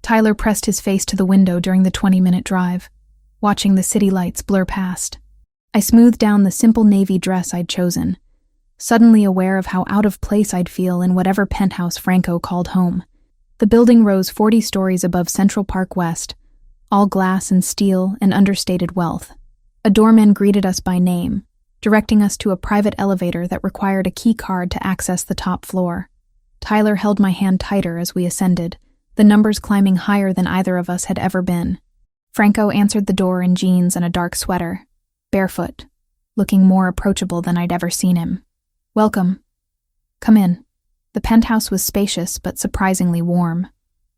Tyler pressed his face to the window during the 20-minute drive, watching the city lights blur past. I smoothed down the simple navy dress I'd chosen, suddenly aware of how out of place I'd feel in whatever penthouse Franco called home. The building rose 40 stories above Central Park West, all glass and steel and understated wealth. A doorman greeted us by name, directing us to a private elevator that required a key card to access the top floor. Tyler held my hand tighter as we ascended, the numbers climbing higher than either of us had ever been. Franco answered the door in jeans and a dark sweater, barefoot, looking more approachable than I'd ever seen him. "Welcome. Come in." The penthouse was spacious but surprisingly warm.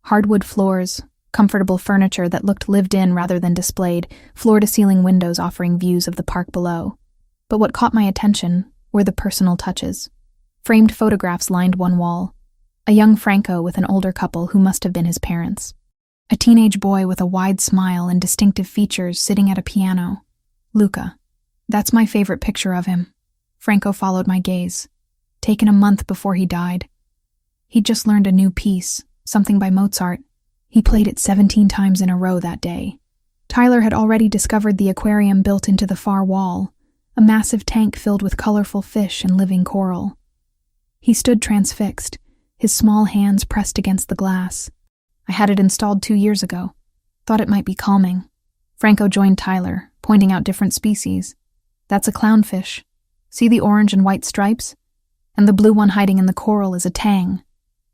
Hardwood floors, comfortable furniture that looked lived in rather than displayed, floor-to-ceiling windows offering views of the park below. But what caught my attention were the personal touches. Framed photographs lined one wall. A young Franco with an older couple who must have been his parents. A teenage boy with a wide smile and distinctive features sitting at a piano. Luca. That's my favorite picture of him. Franco followed my gaze. Taken a month before he died. He'd just learned a new piece, something by Mozart. He played it 17 times in a row that day. Tyler had already discovered the aquarium built into the far wall, a massive tank filled with colorful fish and living coral. He stood transfixed, his small hands pressed against the glass. I had it installed 2 years ago. Thought it might be calming. Franco joined Tyler, pointing out different species. "That's a clownfish. See the orange and white stripes? And the blue one hiding in the coral is a tang."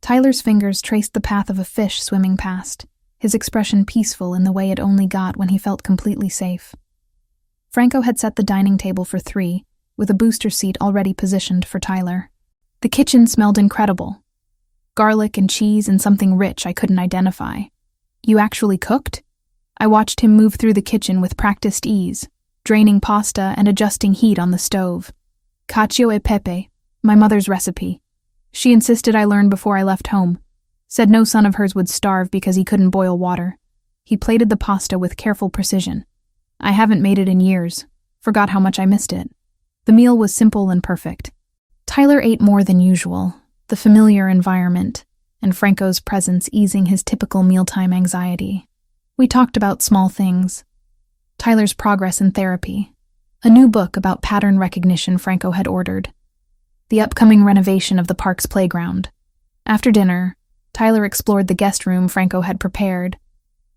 Tyler's fingers traced the path of a fish swimming past, his expression peaceful in the way it only got when he felt completely safe. Franco had set the dining table for 3, with a booster seat already positioned for Tyler. The kitchen smelled incredible. Garlic and cheese and something rich I couldn't identify. "You actually cooked?" I watched him move through the kitchen with practiced ease, draining pasta and adjusting heat on the stove. "Cacio e pepe, my mother's recipe. She insisted I learn before I left home. Said no son of hers would starve because he couldn't boil water." He plated the pasta with careful precision. "I haven't made it in years. Forgot how much I missed it." The meal was simple and perfect. Tyler ate more than usual, the familiar environment, and Franco's presence easing his typical mealtime anxiety. We talked about small things. Tyler's progress in therapy, a new book about pattern recognition Franco had ordered, the upcoming renovation of the park's playground. After dinner, Tyler explored the guest room Franco had prepared,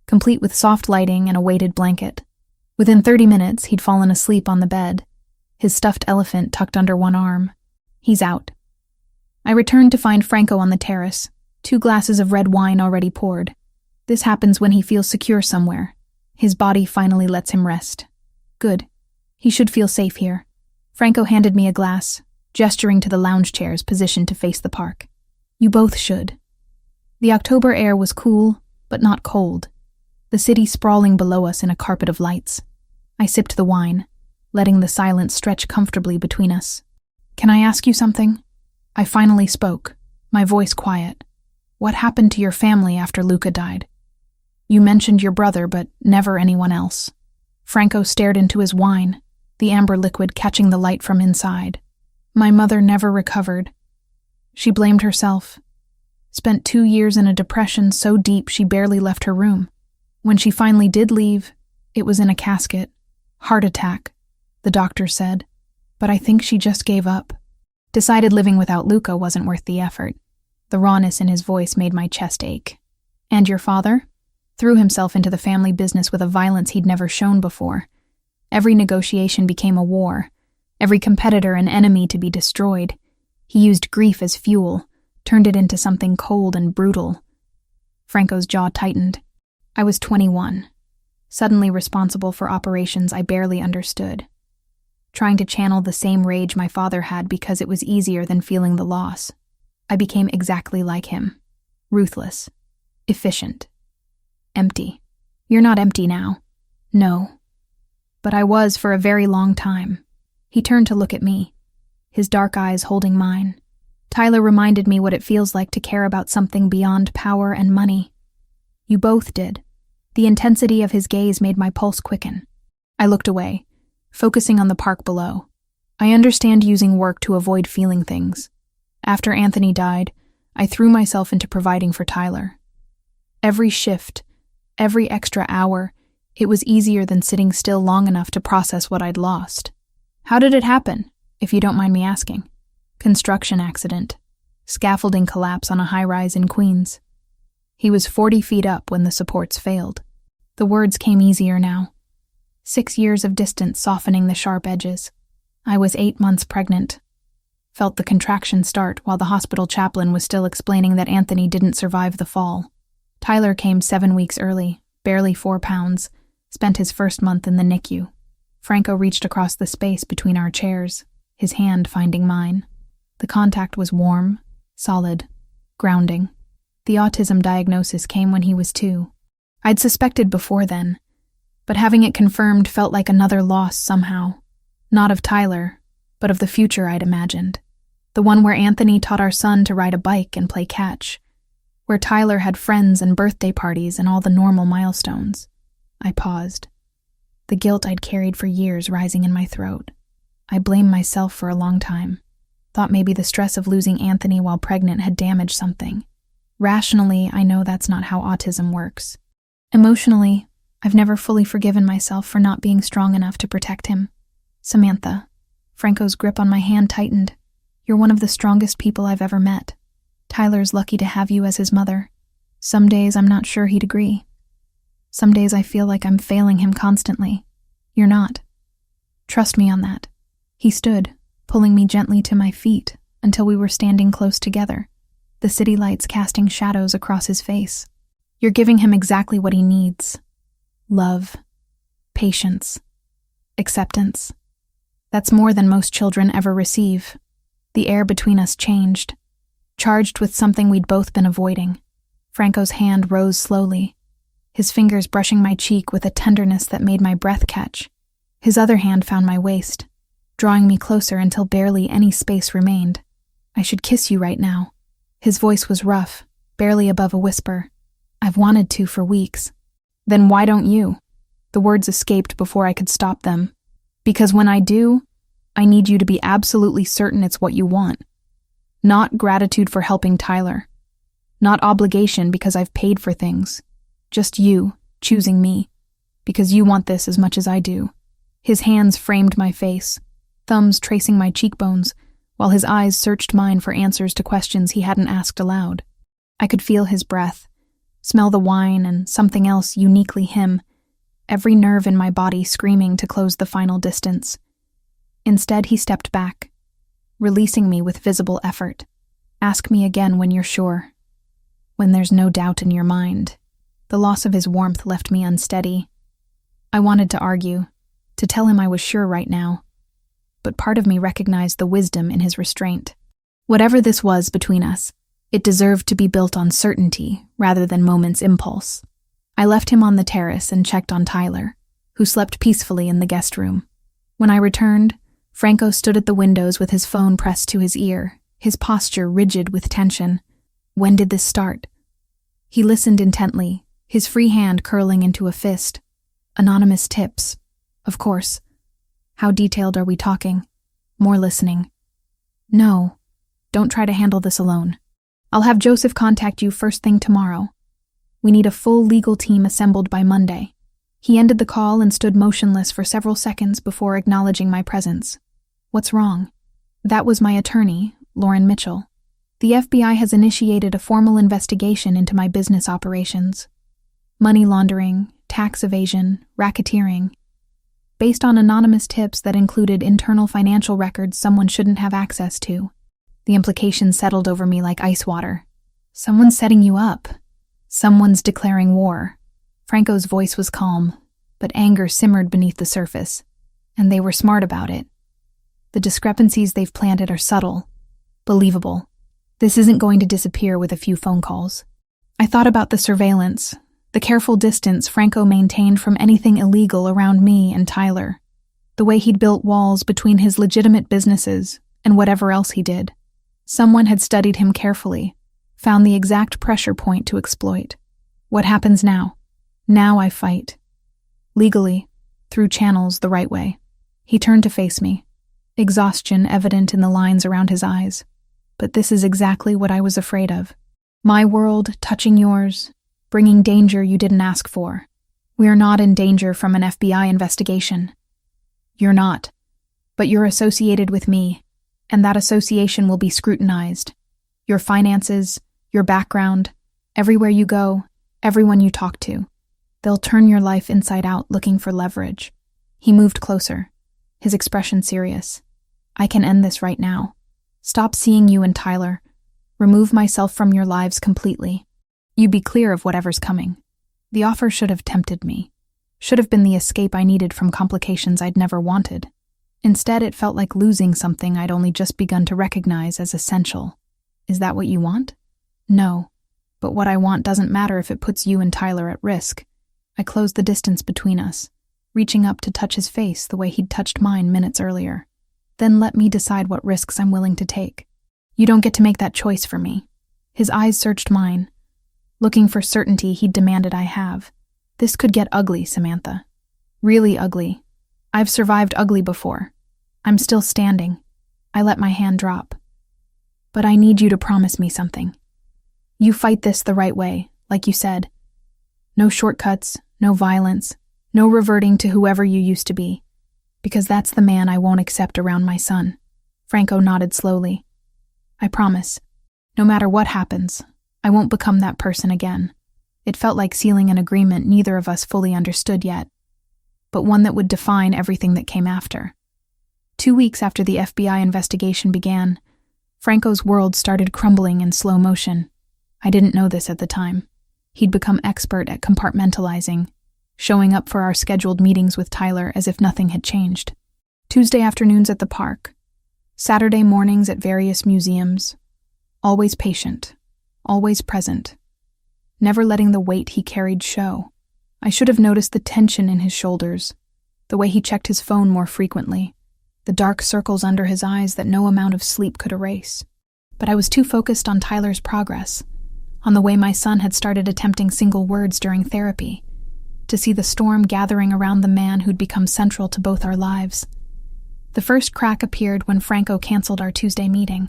complete with soft lighting and a weighted blanket. Within 30 minutes, he'd fallen asleep on the bed, his stuffed elephant tucked under one arm. "He's out." I returned to find Franco on the terrace, 2 glasses of red wine already poured. This happens when he feels secure somewhere. His body finally lets him rest. Good. He should feel safe here. Franco handed me a glass, gesturing to the lounge chairs positioned to face the park. "You both should." The October air was cool, but not cold, the city sprawling below us in a carpet of lights. I sipped the wine, letting the silence stretch comfortably between us. "Can I ask you something?" I finally spoke, my voice quiet. "What happened to your family after Luca died? You mentioned your brother, but never anyone else." Franco stared into his wine, the amber liquid catching the light from inside. "My mother never recovered. She blamed herself. Spent 2 years in a depression so deep she barely left her room. When she finally did leave, it was in a casket. Heart attack, the doctor said. But I think she just gave up. Decided living without Luca wasn't worth the effort." The rawness in his voice made my chest ache. "And your father?" Threw himself into the family business with a violence he'd never shown before. Every negotiation became a war, every competitor an enemy to be destroyed. He used grief as fuel, turned it into something cold and brutal. Franco's jaw tightened. I was 21, suddenly responsible for operations I barely understood, trying to channel the same rage my father had because it was easier than feeling the loss. I became exactly like him, ruthless, efficient, empty. "You're not empty now." "No. But I was for a very long time." He turned to look at me, his dark eyes holding mine. "Tyler reminded me what it feels like to care about something beyond power and money. You both did." The intensity of his gaze made my pulse quicken. I looked away, focusing on the park below. I understand using work to avoid feeling things. After Anthony died, I threw myself into providing for Tyler. Every shift, every extra hour, it was easier than sitting still long enough to process what I'd lost. "How did it happen, if you don't mind me asking?" "Construction accident. Scaffolding collapse on a high-rise in Queens." He was 40 feet up when the supports failed. The words came easier now. 6 years of distance softening the sharp edges. I was 8 months pregnant. Felt the contraction start while the hospital chaplain was still explaining that Anthony didn't survive the fall. Tyler came 7 weeks early, barely 4 pounds, spent his first month in the NICU. Franco reached across the space between our chairs, his hand finding mine. The contact was warm, solid, grounding. The autism diagnosis came when he was 2. I'd suspected before then, but having it confirmed felt like another loss somehow. Not of Tyler, but of the future I'd imagined. The one where Anthony taught our son to ride a bike and play catch, where Tyler had friends and birthday parties and all the normal milestones. I paused, the guilt I'd carried for years rising in my throat. I blamed myself for a long time. Thought maybe the stress of losing Anthony while pregnant had damaged something. Rationally, I know that's not how autism works. Emotionally, I've never fully forgiven myself for not being strong enough to protect him. Samantha, Franco's grip on my hand tightened. You're one of the strongest people I've ever met. Tyler's lucky to have you as his mother. Some days I'm not sure he'd agree. Some days I feel like I'm failing him constantly. You're not. Trust me on that. He stood, pulling me gently to my feet until we were standing close together, the city lights casting shadows across his face. You're giving him exactly what he needs. Love, patience, acceptance. That's more than most children ever receive. The air between us changed, charged with something we'd both been avoiding. Franco's hand rose slowly, his fingers brushing my cheek with a tenderness that made my breath catch. His other hand found my waist, drawing me closer until barely any space remained. I should kiss you right now. His voice was rough, barely above a whisper. I've wanted to for weeks. Then why don't you? The words escaped before I could stop them. Because when I do, I need you to be absolutely certain it's what you want. Not gratitude for helping Tyler. Not obligation because I've paid for things. Just you, choosing me. Because you want this as much as I do. His hands framed my face, thumbs tracing my cheekbones, while his eyes searched mine for answers to questions he hadn't asked aloud. I could feel his breath, smell the wine and something else uniquely him, every nerve in my body screaming to close the final distance. Instead, he stepped back, releasing me with visible effort. Ask me again when you're sure. When there's no doubt in your mind. The loss of his warmth left me unsteady. I wanted to argue, to tell him I was sure right now, but part of me recognized the wisdom in his restraint. Whatever this was between us, it deserved to be built on certainty rather than moment's impulse. I left him on the terrace and checked on Tyler, who slept peacefully in the guest room. When I returned, Franco stood at the windows with his phone pressed to his ear, his posture rigid with tension. When did this start? He listened intently, his free hand curling into a fist. Anonymous tips. Of course. How detailed are we talking? More listening. No, don't try to handle this alone. I'll have Joseph contact you first thing tomorrow. We need a full legal team assembled by Monday. He ended the call and stood motionless for several seconds before acknowledging my presence. What's wrong? That was my attorney, Lauren Mitchell. The FBI has initiated a formal investigation into my business operations. Money laundering, tax evasion, racketeering. Based on anonymous tips that included internal financial records someone shouldn't have access to. The implications settled over me like ice water. Someone's setting you up. Someone's declaring war. Franco's voice was calm, but anger simmered beneath the surface, and they were smart about it. The discrepancies they've planted are subtle, believable. This isn't going to disappear with a few phone calls. I thought about the surveillance, the careful distance Franco maintained from anything illegal around me and Tyler, the way he'd built walls between his legitimate businesses and whatever else he did. Someone had studied him carefully, found the exact pressure point to exploit. What happens now? Now I fight. Legally, through channels the right way. He turned to face me, exhaustion evident in the lines around his eyes. But this is exactly what I was afraid of. My world touching yours, bringing danger you didn't ask for. We are not in danger from an FBI investigation. You're not. But you're associated with me, and that association will be scrutinized. Your finances, your background, Everywhere you go, everyone you talk to, they'll turn your life inside out looking for leverage. He moved closer, his expression serious. I can end this right now. Stop seeing you and Tyler. Remove myself from your lives completely. You be clear of whatever's coming. The offer should have tempted me. Should have been the escape I needed from complications I'd never wanted. Instead, it felt like losing something I'd only just begun to recognize as essential. Is that what you want? No. But what I want doesn't matter if it puts you and Tyler at risk. I closed the distance between us, reaching up to touch his face the way he'd touched mine minutes earlier. Then let me decide what risks I'm willing to take. You don't get to make that choice for me. His eyes searched mine, looking for certainty he'd demanded I have. This could get ugly, Samantha. Really ugly. I've survived ugly before. I'm still standing. I let my hand drop. But I need you to promise me something. You fight this the right way, like you said. No shortcuts, no violence, no reverting to whoever you used to be. Because that's the man I won't accept around my son. Franco nodded slowly. I promise. No matter what happens, I won't become that person again. It felt like sealing an agreement neither of us fully understood yet, but one that would define everything that came after. 2 weeks after the FBI investigation began, Franco's world started crumbling in slow motion. I didn't know this at the time. He'd become expert at compartmentalizing, showing up for our scheduled meetings with Tyler as if nothing had changed. Tuesday afternoons at the park, Saturday mornings at various museums. Always patient, always present, never letting the weight he carried show. I should have noticed the tension in his shoulders, the way he checked his phone more frequently, the dark circles under his eyes that no amount of sleep could erase. But I was too focused on Tyler's progress, on the way my son had started attempting single words during therapy, to see the storm gathering around the man who'd become central to both our lives. The first crack appeared when Franco canceled our Tuesday meeting.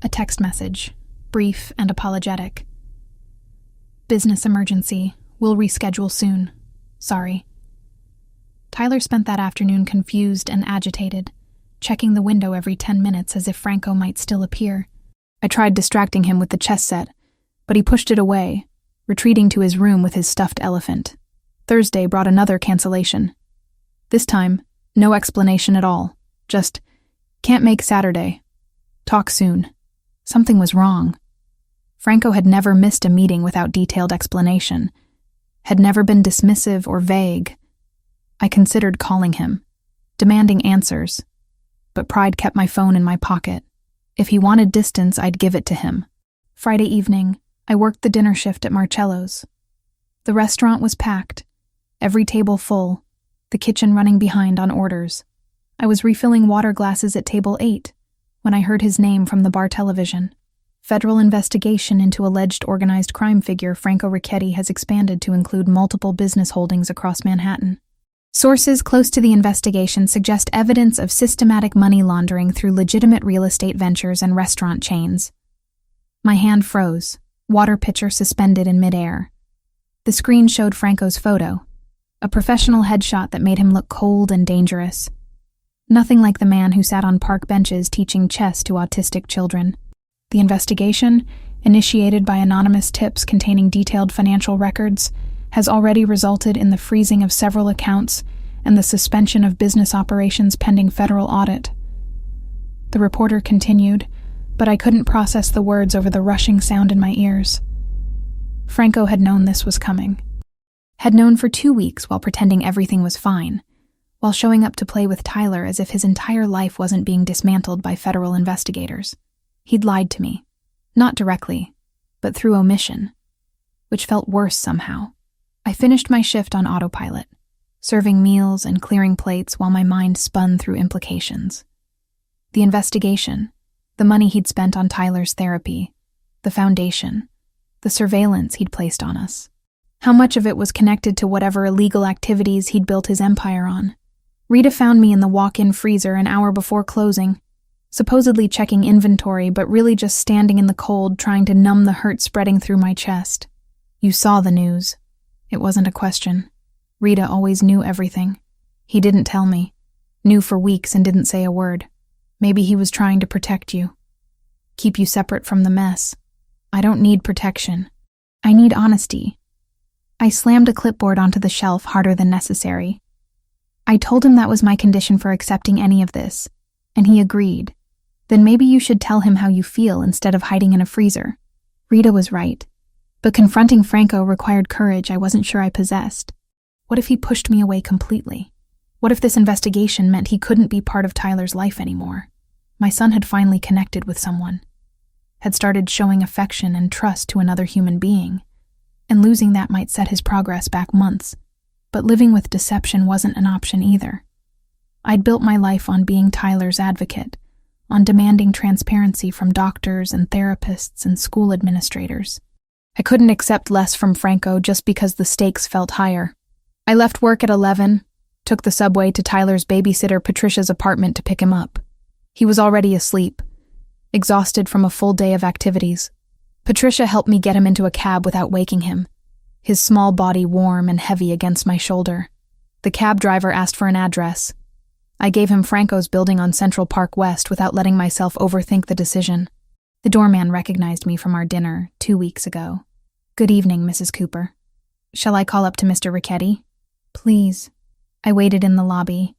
A text message, brief and apologetic. Business emergency. We'll reschedule soon. Sorry. Tyler spent that afternoon confused and agitated, checking the window every 10 minutes as if Franco might still appear. I tried distracting him with the chess set, but he pushed it away, retreating to his room with his stuffed elephant. Thursday brought another cancellation. This time, no explanation at all. Just, can't make Saturday. Talk soon. Something was wrong. Franco had never missed a meeting without detailed explanation, had never been dismissive or vague. I considered calling him, demanding answers, but pride kept my phone in my pocket. If he wanted distance, I'd give it to him. Friday evening, I worked the dinner shift at Marcello's. The restaurant was packed, every table full, the kitchen running behind on orders. I was refilling water glasses at table 8 when I heard his name from the bar television. Federal investigation into alleged organized crime figure Franco Ricchetti has expanded to include multiple business holdings across Manhattan. Sources close to the investigation suggest evidence of systematic money laundering through legitimate real estate ventures and restaurant chains. My hand froze, water pitcher suspended in midair. The screen showed Franco's photo, a professional headshot that made him look cold and dangerous. Nothing like the man who sat on park benches teaching chess to autistic children. The investigation, initiated by anonymous tips containing detailed financial records, has already resulted in the freezing of several accounts and the suspension of business operations pending federal audit. The reporter continued, but I couldn't process the words over the rushing sound in my ears. Franco had known this was coming. Had known for 2 weeks while pretending everything was fine, while showing up to play with Tyler as if his entire life wasn't being dismantled by federal investigators. He'd lied to me, not directly, but through omission, which felt worse somehow. I finished my shift on autopilot, serving meals and clearing plates while my mind spun through implications. The investigation, the money he'd spent on Tyler's therapy, the foundation, the surveillance he'd placed on us. How much of it was connected to whatever illegal activities he'd built his empire on? Rita found me in the walk-in freezer an hour before closing, supposedly checking inventory, but really just standing in the cold trying to numb the hurt spreading through my chest. You saw the news. It wasn't a question. Rita always knew everything. He didn't tell me. Knew for weeks and didn't say a word. Maybe he was trying to protect you. Keep you separate from the mess. I don't need protection. I need honesty. I slammed a clipboard onto the shelf harder than necessary. I told him that was my condition for accepting any of this, and he agreed. Then maybe you should tell him how you feel instead of hiding in a freezer. Rita was right. But confronting Franco required courage I wasn't sure I possessed. What if he pushed me away completely? What if this investigation meant he couldn't be part of Tyler's life anymore? My son had finally connected with someone, had started showing affection and trust to another human being, and losing that might set his progress back months. But living with deception wasn't an option either. I'd built my life on being Tyler's advocate, on demanding transparency from doctors and therapists and school administrators. I couldn't accept less from Franco just because the stakes felt higher. I left work at 11, took the subway to Tyler's babysitter Patricia's apartment to pick him up. He was already asleep, exhausted from a full day of activities. Patricia helped me get him into a cab without waking him, his small body warm and heavy against my shoulder. The cab driver asked for an address. I gave him Franco's building on Central Park West without letting myself overthink the decision. The doorman recognized me from our dinner 2 weeks ago. "Good evening, Mrs. Cooper. Shall I call up to Mr. Ricchetti?" "Please." I waited in the lobby,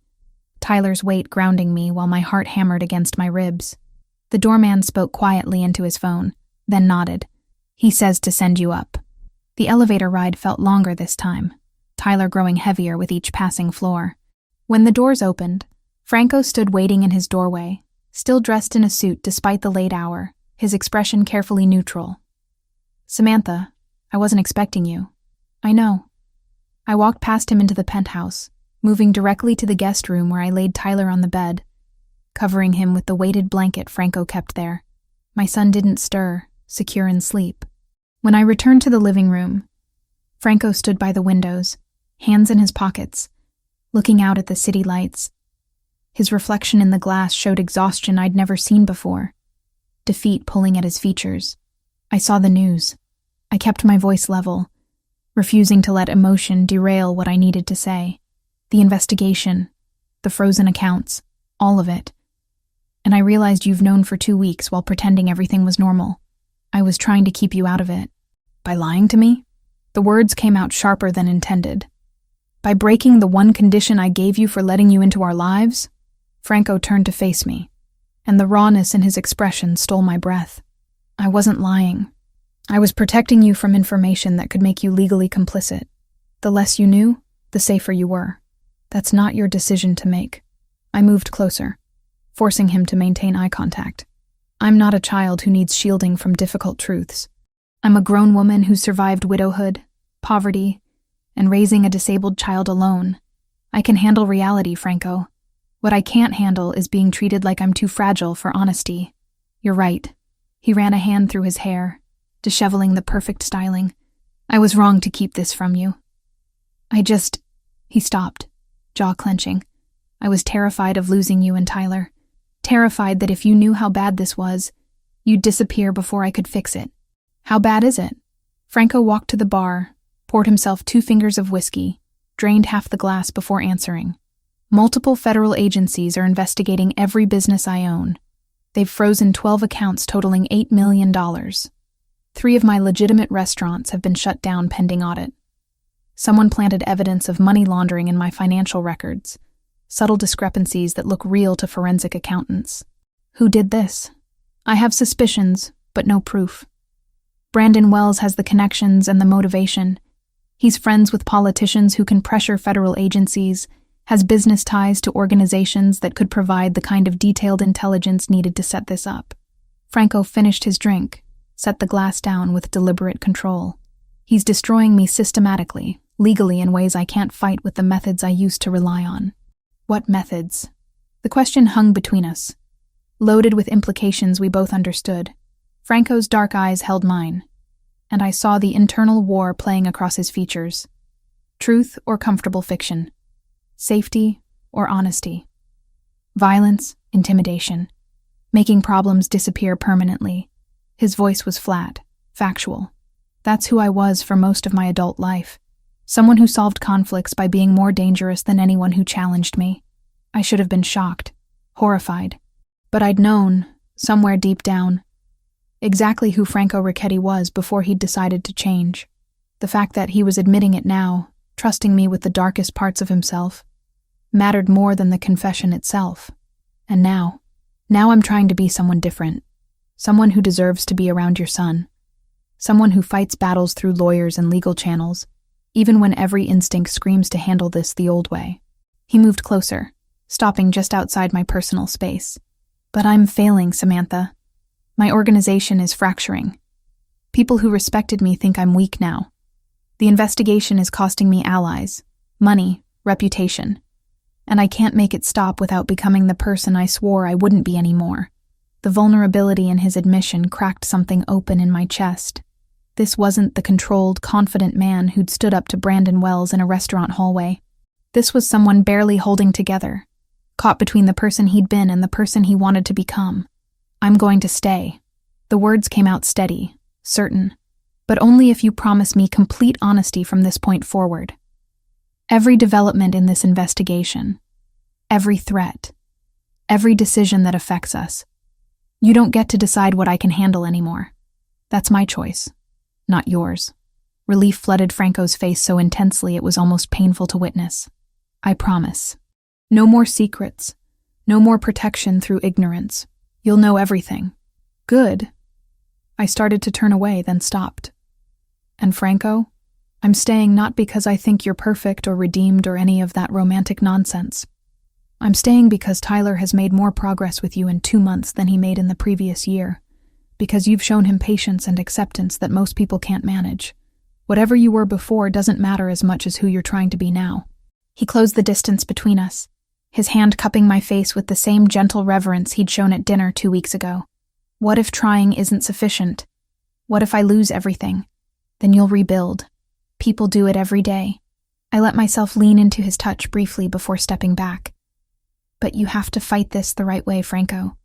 Tyler's weight grounding me while my heart hammered against my ribs. The doorman spoke quietly into his phone, then nodded. "He says to send you up." The elevator ride felt longer this time, Tyler growing heavier with each passing floor. When the doors opened, Franco stood waiting in his doorway, still dressed in a suit despite the late hour, his expression carefully neutral. "Samantha, I wasn't expecting you." "I know." I walked past him into the penthouse, moving directly to the guest room where I laid Tyler on the bed, covering him with the weighted blanket Franco kept there. My son didn't stir, secure in sleep. When I returned to the living room, Franco stood by the windows, hands in his pockets, looking out at the city lights. His reflection in the glass showed exhaustion I'd never seen before, defeat pulling at his features. I saw the news. I kept my voice level, refusing to let emotion derail what I needed to say. The investigation, the frozen accounts, all of it. And I realized you've known for 2 weeks while pretending everything was normal. I was trying to keep you out of it. By lying to me? The words came out sharper than intended. By breaking the one condition I gave you for letting you into our lives? Franco turned to face me, and the rawness in his expression stole my breath. I wasn't lying. I was protecting you from information that could make you legally complicit. The less you knew, the safer you were. That's not your decision to make. I moved closer, forcing him to maintain eye contact. I'm not a child who needs shielding from difficult truths. I'm a grown woman who survived widowhood, poverty, and raising a disabled child alone. I can handle reality, Franco. What I can't handle is being treated like I'm too fragile for honesty. You're right. He ran a hand through his hair, disheveling the perfect styling. I was wrong to keep this from you. He stopped, jaw clenching. I was terrified of losing you and Tyler. Terrified that if you knew how bad this was, you'd disappear before I could fix it. How bad is it? Franco walked to the bar, poured himself 2 fingers of whiskey, drained half the glass before answering. Multiple federal agencies are investigating every business I own. They've frozen 12 accounts totaling $8 million. 3 of my legitimate restaurants have been shut down pending audit. Someone planted evidence of money laundering in my financial records, subtle discrepancies that look real to forensic accountants. Who did this? I have suspicions, but no proof. Brandon Wells has the connections and the motivation. He's friends with politicians who can pressure federal agencies, has business ties to organizations that could provide the kind of detailed intelligence needed to set this up. Franco finished his drink, set the glass down with deliberate control. He's destroying me systematically, legally in ways I can't fight with the methods I used to rely on. What methods? The question hung between us, loaded with implications we both understood. Franco's dark eyes held mine, and I saw the internal war playing across his features. Truth or comfortable fiction? Safety or honesty? Violence, intimidation, making problems disappear permanently. His voice was flat, factual. That's who I was for most of my adult life. Someone who solved conflicts by being more dangerous than anyone who challenged me. I should have been shocked, horrified. But I'd known, somewhere deep down, Exactly who Franco Ricchetti was before he'd decided to change. The fact that he was admitting it now, trusting me with the darkest parts of himself, mattered more than the confession itself. And now I'm trying to be someone different. Someone who deserves to be around your son. Someone who fights battles through lawyers and legal channels, even when every instinct screams to handle this the old way. He moved closer, stopping just outside my personal space. But I'm failing, Samantha. My organization is fracturing. People who respected me think I'm weak now. The investigation is costing me allies, money, reputation. And I can't make it stop without becoming the person I swore I wouldn't be anymore. The vulnerability in his admission cracked something open in my chest. This wasn't the controlled, confident man who'd stood up to Brandon Wells in a restaurant hallway. This was someone barely holding together, caught between the person he'd been and the person he wanted to become. I'm going to stay. The words came out steady, certain, but only if you promise me complete honesty from this point forward. Every development in this investigation, every threat, every decision that affects us. You don't get to decide what I can handle anymore. That's my choice, not yours. Relief flooded Franco's face so intensely it was almost painful to witness. I promise. No more secrets. No more protection through ignorance. You'll know everything. Good. I started to turn away, then stopped. And Franco? I'm staying not because I think you're perfect or redeemed or any of that romantic nonsense. I'm staying because Tyler has made more progress with you in 2 months than he made in the previous year. Because you've shown him patience and acceptance that most people can't manage. Whatever you were before doesn't matter as much as who you're trying to be now. He closed the distance between us, his hand cupping my face with the same gentle reverence he'd shown at dinner 2 weeks ago. What if trying isn't sufficient? What if I lose everything? Then you'll rebuild. People do it every day. I let myself lean into his touch briefly before stepping back. But you have to fight this the right way, Franco.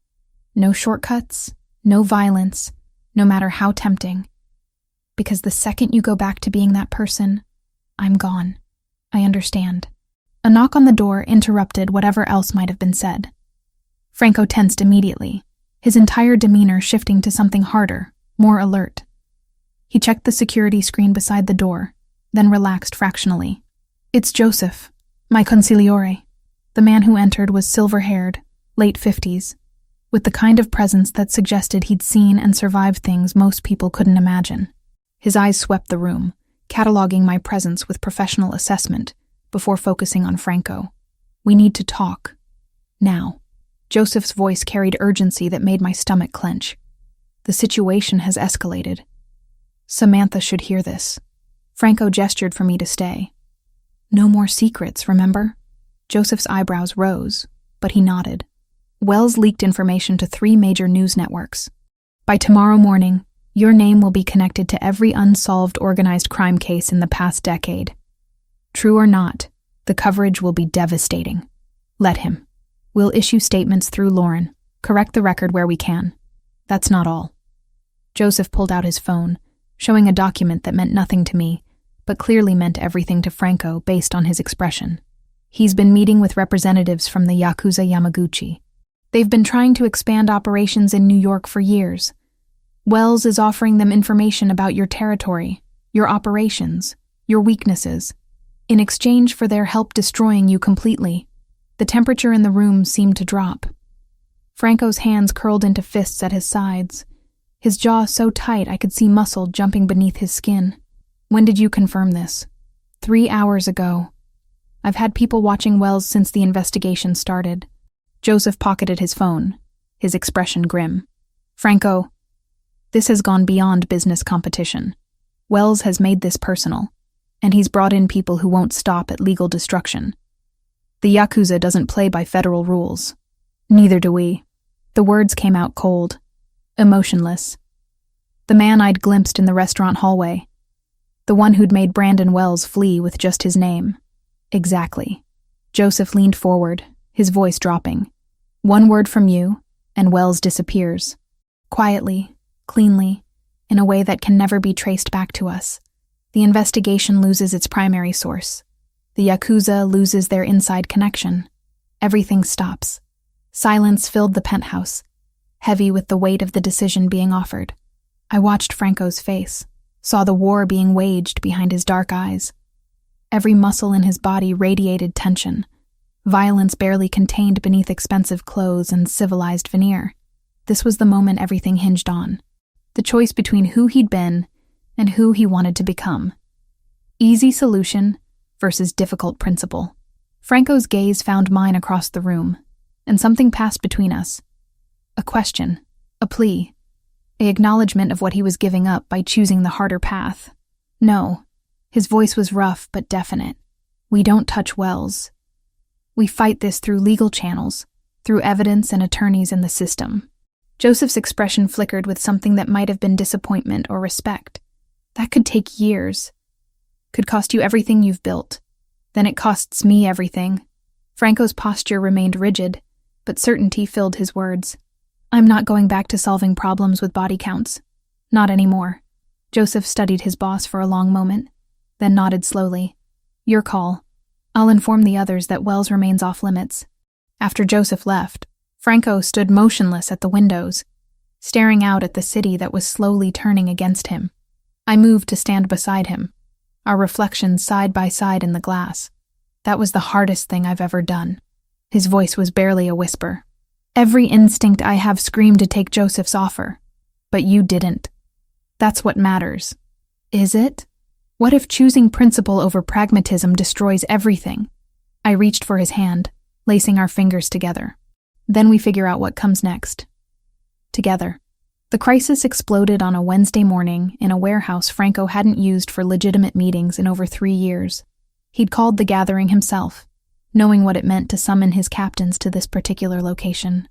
No shortcuts, no violence, no matter how tempting. Because the second you go back to being that person, I'm gone. I understand. A knock on the door interrupted whatever else might have been said. Franco tensed immediately, his entire demeanor shifting to something harder, more alert. He checked the security screen beside the door, then relaxed fractionally. It's Joseph, my consigliere. The man who entered was silver-haired, late 50s, with the kind of presence that suggested he'd seen and survived things most people couldn't imagine. His eyes swept the room, cataloging my presence with professional assessment before focusing on Franco. We need to talk. Now. Joseph's voice carried urgency that made my stomach clench. The situation has escalated. Samantha should hear this. Franco gestured for me to stay. No more secrets, remember? Joseph's eyebrows rose, but he nodded. Wells leaked information to 3 major news networks. By tomorrow morning, your name will be connected to every unsolved organized crime case in the past decade. True or not, the coverage will be devastating. Let him. We'll issue statements through Lauren, correct the record where we can. That's not all. Joseph pulled out his phone, showing a document that meant nothing to me, but clearly meant everything to Franco based on his expression. He's been meeting with representatives from the Yakuza Yamaguchi. They've been trying to expand operations in New York for years. Wells is offering them information about your territory, your operations, your weaknesses, in exchange for their help destroying you completely. The temperature in the room seemed to drop. Franco's hands curled into fists at his sides, his jaw so tight I could see muscle jumping beneath his skin. When did you confirm this? 3 hours ago. I've had people watching Wells since the investigation started. Joseph pocketed his phone, his expression grim. Franco, this has gone beyond business competition. Wells has made this personal, and he's brought in people who won't stop at legal destruction. The Yakuza doesn't play by federal rules. Neither do we. The words came out cold, emotionless. The man I'd glimpsed in the restaurant hallway. The one who'd made Brandon Wells flee with just his name. Exactly. Joseph leaned forward, his voice dropping. One word from you, and Wells disappears. Quietly, cleanly, in a way that can never be traced back to us. The investigation loses its primary source. The Yakuza loses their inside connection. Everything stops. Silence filled the penthouse, heavy with the weight of the decision being offered. I watched Franco's face, saw the war being waged behind his dark eyes. Every muscle in his body radiated tension, violence barely contained beneath expensive clothes and civilized veneer. This was the moment everything hinged on. The choice between who he'd been and who he wanted to become. Easy solution versus difficult principle. Franco's gaze found mine across the room, and something passed between us. A question, a plea, an acknowledgement of what he was giving up by choosing the harder path. No, his voice was rough but definite. We don't touch wells. We fight this through legal channels, through evidence and attorneys in the system. Joseph's expression flickered with something that might have been disappointment or respect. That could take years. Could cost you everything you've built. Then it costs me everything. Franco's posture remained rigid, but certainty filled his words. I'm not going back to solving problems with body counts. Not anymore. Joseph studied his boss for a long moment, then nodded slowly. Your call. I'll inform the others that Wells remains off limits. After Joseph left, Franco stood motionless at the windows, staring out at the city that was slowly turning against him. I moved to stand beside him, our reflections side by side in the glass. That was the hardest thing I've ever done. His voice was barely a whisper. Every instinct I have screamed to take Joseph's offer, but you didn't. That's what matters. Is it? What if choosing principle over pragmatism destroys everything? I reached for his hand, lacing our fingers together. Then we figure out what comes next. Together. The crisis exploded on a Wednesday morning in a warehouse Franco hadn't used for legitimate meetings in over 3 years. He'd called the gathering himself, knowing what it meant to summon his captains to this particular location.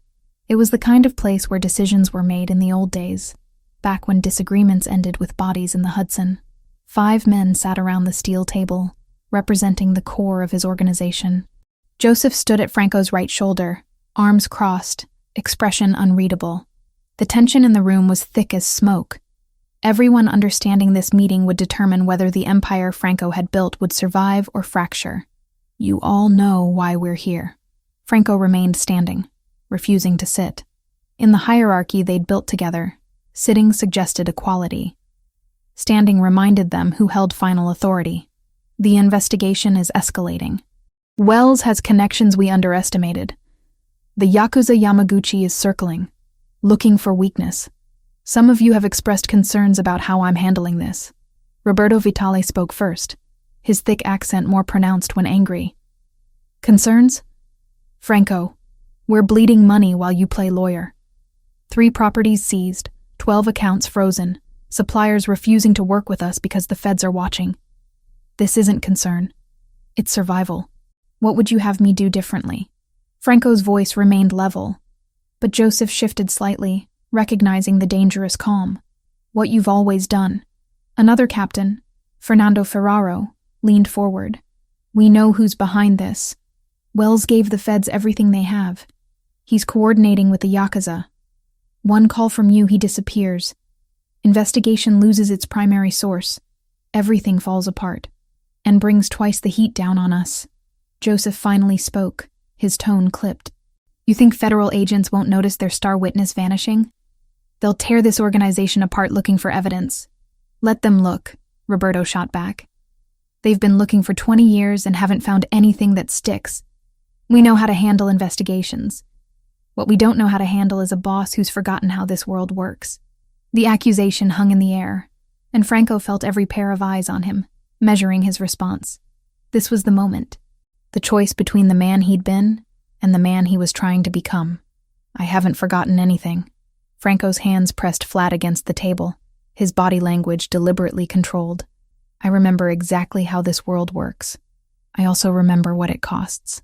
It was the kind of place where decisions were made in the old days, back when disagreements ended with bodies in the Hudson. 5 men sat around the steel table, representing the core of his organization. Joseph stood at Franco's right shoulder, arms crossed, expression unreadable. The tension in the room was thick as smoke. Everyone understanding this meeting would determine whether the empire Franco had built would survive or fracture. You all know why we're here. Franco remained standing, refusing to sit. In the hierarchy they'd built together, sitting suggested equality. Standing reminded them who held final authority. The investigation is escalating. Wells has connections we underestimated. The Yakuza Yamaguchi is circling, looking for weakness. Some of you have expressed concerns about how I'm handling this. Roberto Vitale spoke first, his thick accent more pronounced when angry. Concerns? Franco, we're bleeding money while you play lawyer. 3 properties seized, 12 accounts frozen, suppliers refusing to work with us because the feds are watching. This isn't concern. It's survival. What would you have me do differently? Franco's voice remained level, but Joseph shifted slightly, recognizing the dangerous calm. What you've always done. Another captain, Fernando Ferraro, leaned forward. We know who's behind this. Wells gave the feds everything they have. He's coordinating with the Yakuza. One call from you, he disappears. Investigation loses its primary source. Everything falls apart, and brings twice the heat down on us. Joseph finally spoke, his tone clipped. You think federal agents won't notice their star witness vanishing? They'll tear this organization apart looking for evidence. Let them look, Roberto shot back. They've been looking for 20 years and haven't found anything that sticks. We know how to handle investigations. What we don't know how to handle is a boss who's forgotten how this world works. The accusation hung in the air, and Franco felt every pair of eyes on him, measuring his response. This was the moment. The choice between the man he'd been and the man he was trying to become. I haven't forgotten anything. Franco's hands pressed flat against the table, his body language deliberately controlled. I remember exactly how this world works. I also remember what it costs.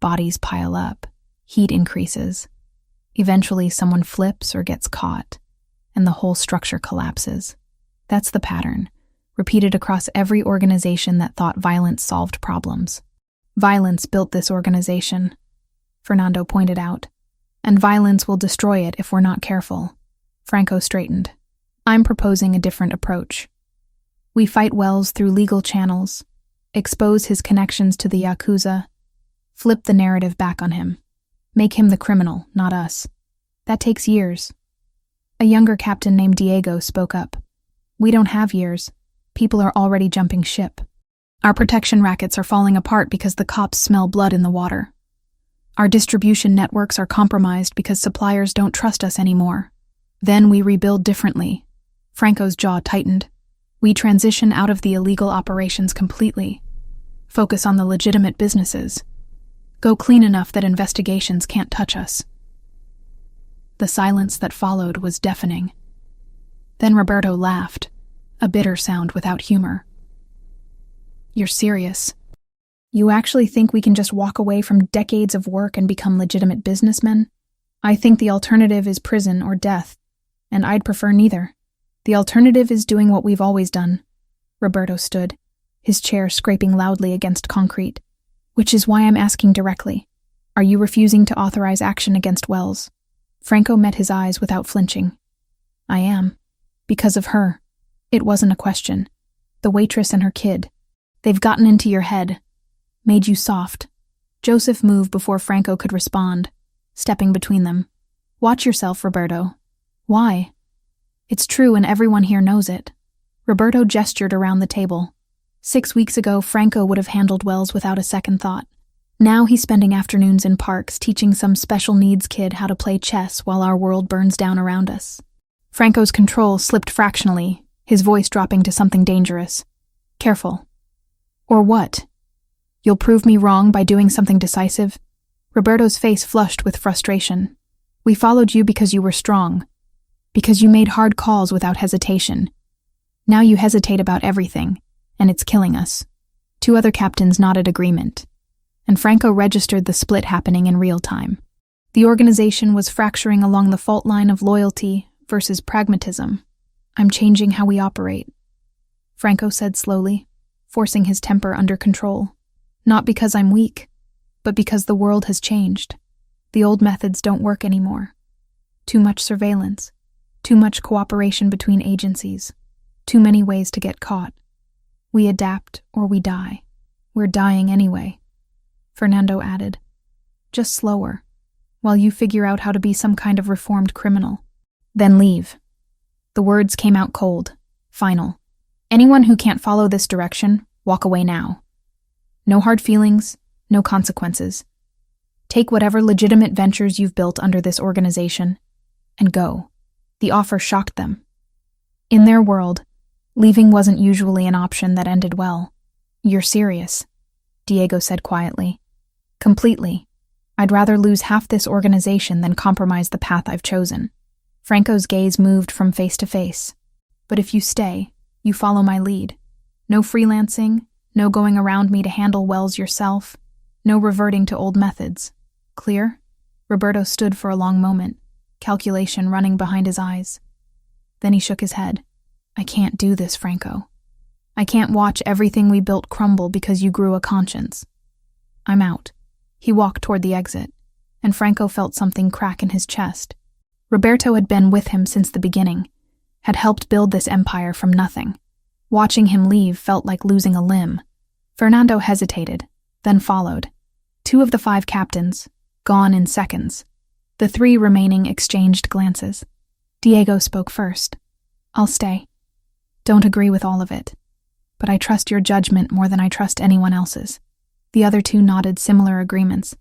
Bodies pile up, heat increases. Eventually someone flips or gets caught, and the whole structure collapses. That's the pattern, repeated across every organization that thought violence solved problems. Violence built this organization, Fernando pointed out, and violence will destroy it if we're not careful. Franco straightened. I'm proposing a different approach. We fight Wells through legal channels, expose his connections to the Yakuza, flip the narrative back on him, make him the criminal, not us. That takes years. A younger captain named Diego spoke up. "We don't have years. People are already jumping ship. Our protection rackets are falling apart because the cops smell blood in the water. Our distribution networks are compromised because suppliers don't trust us anymore. Then we rebuild differently." Franco's jaw tightened. "We transition out of the illegal operations completely. Focus on the legitimate businesses. Go clean enough that investigations can't touch us." The silence that followed was deafening. Then Roberto laughed, a bitter sound without humor. "You're serious? You actually think we can just walk away from decades of work and become legitimate businessmen? I think the alternative is prison or death, and I'd prefer neither. The alternative is doing what we've always done." Roberto stood, his chair scraping loudly against concrete. "Which is why I'm asking directly. Are you refusing to authorize action against Wells?" Franco met his eyes without flinching. "I am. Because of her." It wasn't a question. The waitress and her kid. They've gotten into your head. Made you soft. Joseph moved before Franco could respond, stepping between them. "Watch yourself, Roberto." "Why?" "It's true and everyone here knows it." Roberto gestured around the table. 6 weeks ago, Franco would have handled Wells without a second thought. Now he's spending afternoons in parks teaching some special needs kid how to play chess while our world burns down around us. Franco's control slipped fractionally, his voice dropping to something dangerous. "Careful." "Or what? You'll prove me wrong by doing something decisive?" Roberto's face flushed with frustration. "We followed you because you were strong. Because you made hard calls without hesitation. Now you hesitate about everything, and it's killing us." 2 other captains nodded agreement, and Franco registered the split happening in real time. The organization was fracturing along the fault line of loyalty versus pragmatism. "I'm changing how we operate," Franco said slowly, forcing his temper under control. "Not because I'm weak, but because the world has changed. The old methods don't work anymore. Too much surveillance, too much cooperation between agencies, too many ways to get caught. We adapt or we die. We're dying anyway," Fernando added. "Just slower, while you figure out how to be some kind of reformed criminal. Then leave." The words came out cold, final. "Anyone who can't follow this direction, walk away now. No hard feelings, no consequences. Take whatever legitimate ventures you've built under this organization, and go." The offer shocked them. In their world, leaving wasn't usually an option that ended well. "You're serious," Diego said quietly. "Completely. I'd rather lose half this organization than compromise the path I've chosen." Franco's gaze moved from face to face. "But if you stay, you follow my lead. No freelancing, no going around me to handle Wells yourself, no reverting to old methods. Clear?" Roberto stood for a long moment, calculation running behind his eyes. Then he shook his head. "I can't do this, Franco. I can't watch everything we built crumble because you grew a conscience. I'm out." He walked toward the exit, and Franco felt something crack in his chest. Roberto had been with him since the beginning, had helped build this empire from nothing. Watching him leave felt like losing a limb. Fernando hesitated, then followed. 2 of the 5 captains, gone in seconds. The 3 remaining exchanged glances. Diego spoke first. "I'll stay. Don't agree with all of it, but I trust your judgment more than I trust anyone else's." The other 2 nodded similar agreements,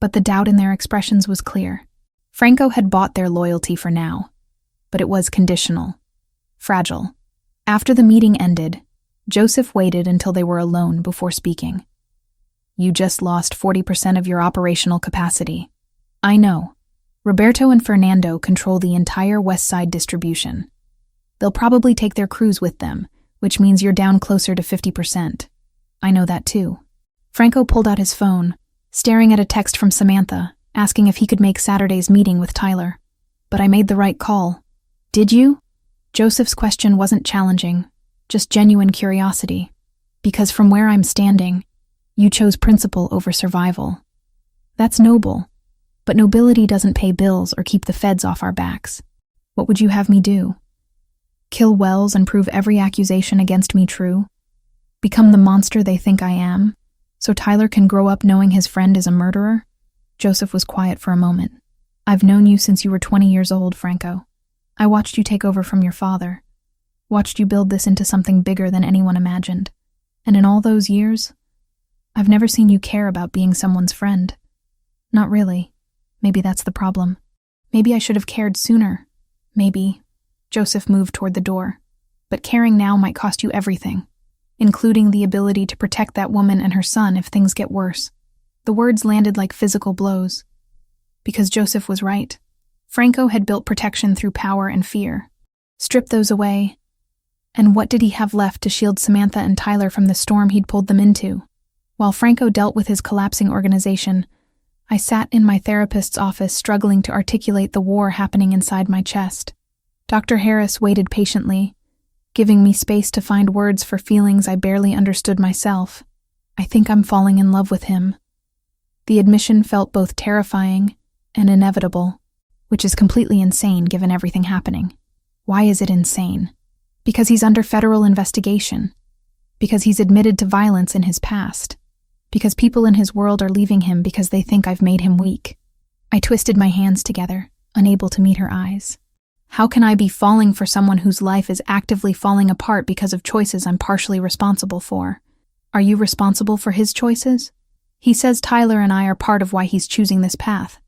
but the doubt in their expressions was clear. Franco had bought their loyalty for now, but it was conditional, fragile. After the meeting ended, Joseph waited until they were alone before speaking. "You just lost 40% of your operational capacity. I know. Roberto and Fernando control the entire West Side distribution. They'll probably take their crews with them, which means you're down closer to 50%. I know that too." Franco pulled out his phone, staring at a text from Samantha, asking if he could make Saturday's meeting with Tyler. "But I made the right call." "Did you?" Joseph's question wasn't challenging, just genuine curiosity. "Because from where I'm standing, you chose principle over survival. That's noble, but nobility doesn't pay bills or keep the feds off our backs. What would you have me do? Kill Wells and prove every accusation against me true? Become the monster they think I am, so Tyler can grow up knowing his friend is a murderer?" Joseph was quiet for a moment. "I've known you since you were 20 years old, Franco. I watched you take over from your father, watched you build this into something bigger than anyone imagined. And in all those years, I've never seen you care about being someone's friend. Not really. Maybe that's the problem. Maybe I should have cared sooner. Maybe. Joseph moved toward the door. But caring now might cost you everything, including the ability to protect that woman and her son if things get worse. The words landed like physical blows. Because Joseph was right. Franco had built protection through power and fear. Strip those away, and what did he have left to shield Samantha and Tyler from the storm he'd pulled them into? While Franco dealt with his collapsing organization, I sat in my therapist's office struggling to articulate the war happening inside my chest. Dr. Harris waited patiently, giving me space to find words for feelings I barely understood myself. I think I'm falling in love with him. The admission felt both terrifying and inevitable, which is completely insane given everything happening. Why is it insane? Because he's under federal investigation. Because he's admitted to violence in his past. Because people in his world are leaving him because they think I've made him weak. I twisted my hands together, unable to meet her eyes. How can I be falling for someone whose life is actively falling apart because of choices I'm partially responsible for? Are you responsible for his choices? He says Tyler and I are part of why he's choosing this path.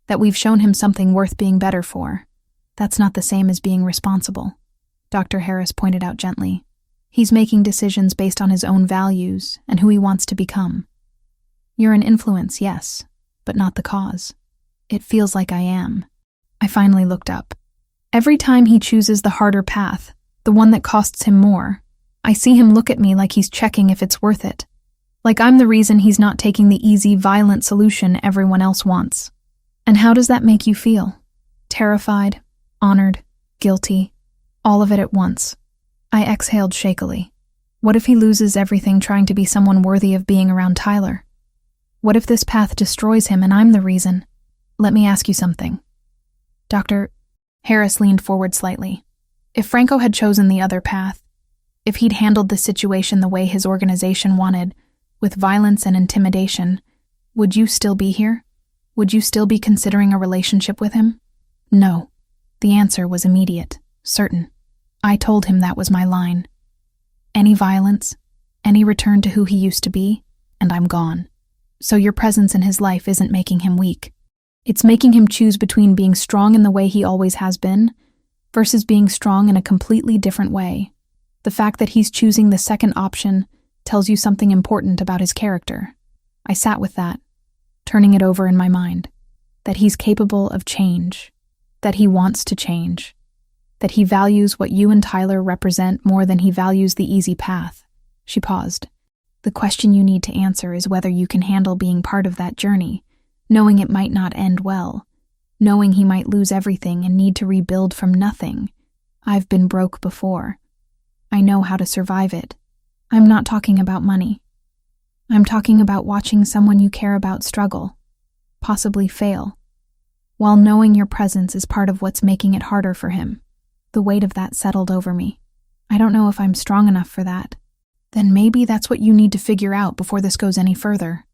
That we've shown him something worth being better for. That's not the same as being responsible, Dr. Harris pointed out gently. He's making decisions based on his own values and who he wants to become. You're an influence, yes, but not the cause. It feels like I am. I finally looked up. Every time he chooses the harder path, the one that costs him more, I see him look at me like he's checking if it's worth it. Like I'm the reason he's not taking the easy, violent solution everyone else wants. And how does that make you feel? Terrified, honored, guilty, all of it at once. I exhaled shakily. What if he loses everything trying to be someone worthy of being around Tyler? What if this path destroys him and I'm the reason? Let me ask you something. Dr. Harris leaned forward slightly. If Franco had chosen the other path, if he'd handled the situation the way his organization wanted, with violence and intimidation, would you still be here? Would you still be considering a relationship with him? No. The answer was immediate, certain. I told him that was my line. Any violence, any return to who he used to be, and I'm gone. So your presence in his life isn't making him weak. It's making him choose between being strong in the way he always has been versus being strong in a completely different way. The fact that he's choosing the second option tells you something important about his character. I sat with that, turning it over in my mind. That he's capable of change. That he wants to change. That he values what you and Tyler represent more than he values the easy path. She paused. The question you need to answer is whether you can handle being part of that journey, knowing it might not end well, knowing he might lose everything and need to rebuild from nothing. I've been broke before. I know how to survive it. I'm not talking about money. I'm talking about watching someone you care about struggle, possibly fail, while knowing your presence is part of what's making it harder for him. The weight of that settled over me. I don't know if I'm strong enough for that. Then maybe that's what you need to figure out before this goes any further.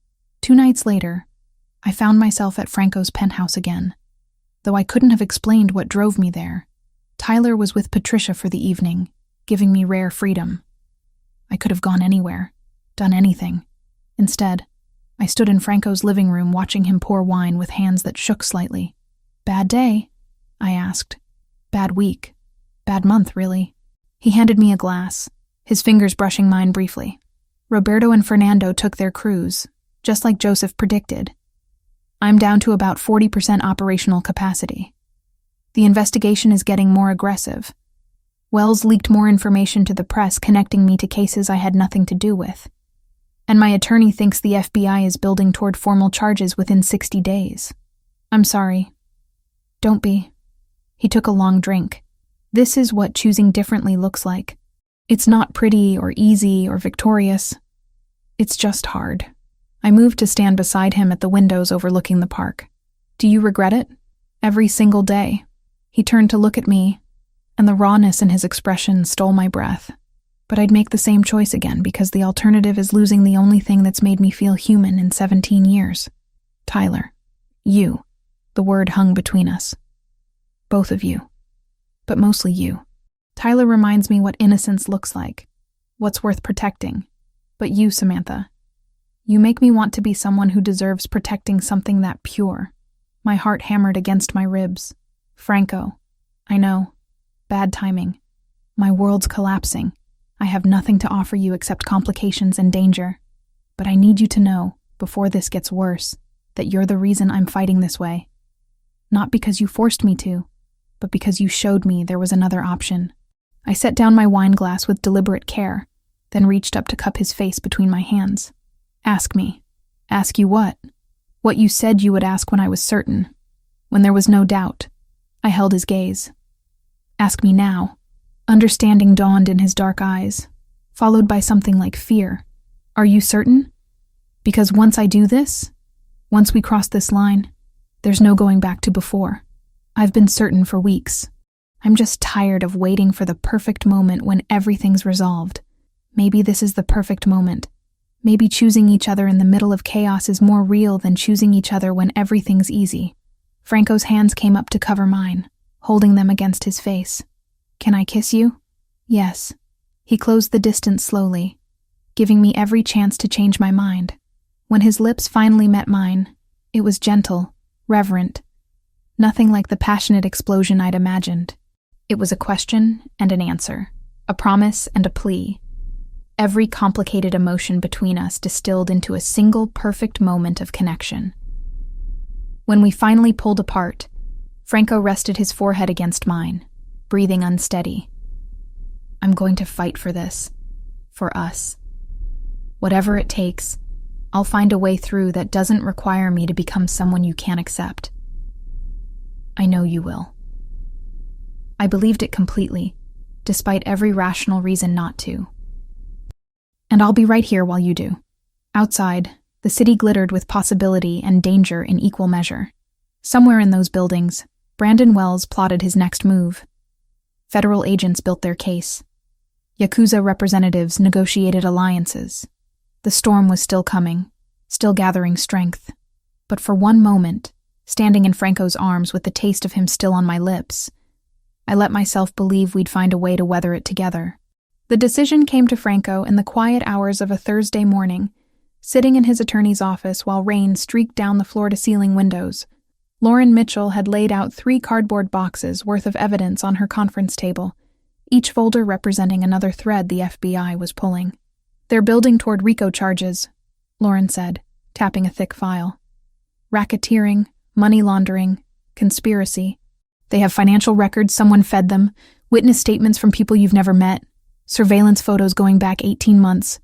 2 nights later, I found myself at Franco's penthouse again. Though I couldn't have explained what drove me there, Tyler was with Patricia for the evening, giving me rare freedom. I could have gone anywhere, done anything. Instead, I stood in Franco's living room watching him pour wine with hands that shook slightly. Bad day? I asked. Bad week. Bad month, really. He handed me a glass, his fingers brushing mine briefly. Roberto and Fernando took their cruise, just like Joseph predicted. I'm down to about 40% operational capacity. The investigation is getting more aggressive. Wells leaked more information to the press connecting me to cases I had nothing to do with. And my attorney thinks the FBI is building toward formal charges within 60 days. I'm sorry. Don't be. He took a long drink. This is what choosing differently looks like. It's not pretty or easy or victorious. It's just hard. I moved to stand beside him at the windows overlooking the park. Do you regret it? Every single day. He turned to look at me, and the rawness in his expression stole my breath. But I'd make the same choice again because the alternative is losing the only thing that's made me feel human in 17 years. Tyler. You. The word hung between us. Both of you. but mostly you. Tyler reminds me what innocence looks like, what's worth protecting. But you, Samantha, you make me want to be someone who deserves protecting something that pure. My heart hammered against my ribs. Franco, I know. Bad timing. My world's collapsing. I have nothing to offer you except complications and danger. But I need you to know, before this gets worse, that you're the reason I'm fighting this way. Not because you forced me to, but because you showed me there was another option. I set down my wine glass with deliberate care, then reached up to cup his face between my hands. Ask me. Ask you what? What you said you would ask when I was certain, when there was no doubt. I held his gaze. Ask me now. Understanding dawned in his dark eyes, followed by something like fear. Are you certain? Because once I do this, once we cross this line, there's no going back to before. I've been certain for weeks. I'm just tired of waiting for the perfect moment when everything's resolved. Maybe this is the perfect moment. Maybe choosing each other in the middle of chaos is more real than choosing each other when everything's easy. Franco's hands came up to cover mine, holding them against his face. Can I kiss you? Yes. He closed the distance slowly, giving me every chance to change my mind. When his lips finally met mine, it was gentle, reverent, nothing like the passionate explosion I'd imagined. It was a question and an answer, a promise and a plea. Every complicated emotion between us distilled into a single perfect moment of connection. When we finally pulled apart, Franco rested his forehead against mine, breathing unsteady. I'm going to fight for this. For us. Whatever it takes, I'll find a way through that doesn't require me to become someone you can't accept. I know you will. I believed it completely, despite every rational reason not to. And I'll be right here while you do. Outside, the city glittered with possibility and danger in equal measure. Somewhere in those buildings, Brandon Wells plotted his next move. Federal agents built their case. Yakuza representatives negotiated alliances. The storm was still coming, still gathering strength. But for one moment, standing in Franco's arms with the taste of him still on my lips, I let myself believe we'd find a way to weather it together. The decision came to Franco in the quiet hours of a Thursday morning, sitting in his attorney's office while rain streaked down the floor-to-ceiling windows. Lauren Mitchell had laid out 3 cardboard boxes worth of evidence on her conference table, each folder representing another thread the FBI was pulling. They're building toward RICO charges, Lauren said, tapping a thick file. Racketeering, money laundering, conspiracy. They have financial records someone fed them, witness statements from people you've never met, surveillance photos going back 18 months.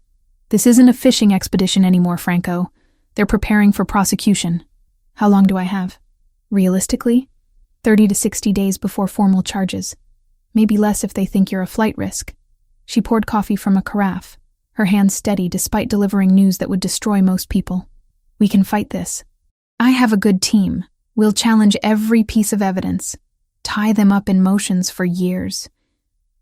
This isn't a fishing expedition anymore, Franco. They're preparing for prosecution. How long do I have? Realistically, 30 to 60 days before formal charges. Maybe less if they think you're a flight risk. She poured coffee from a carafe, her hands steady despite delivering news that would destroy most people. We can fight this. I have a good team. We'll challenge every piece of evidence, tie them up in motions for years.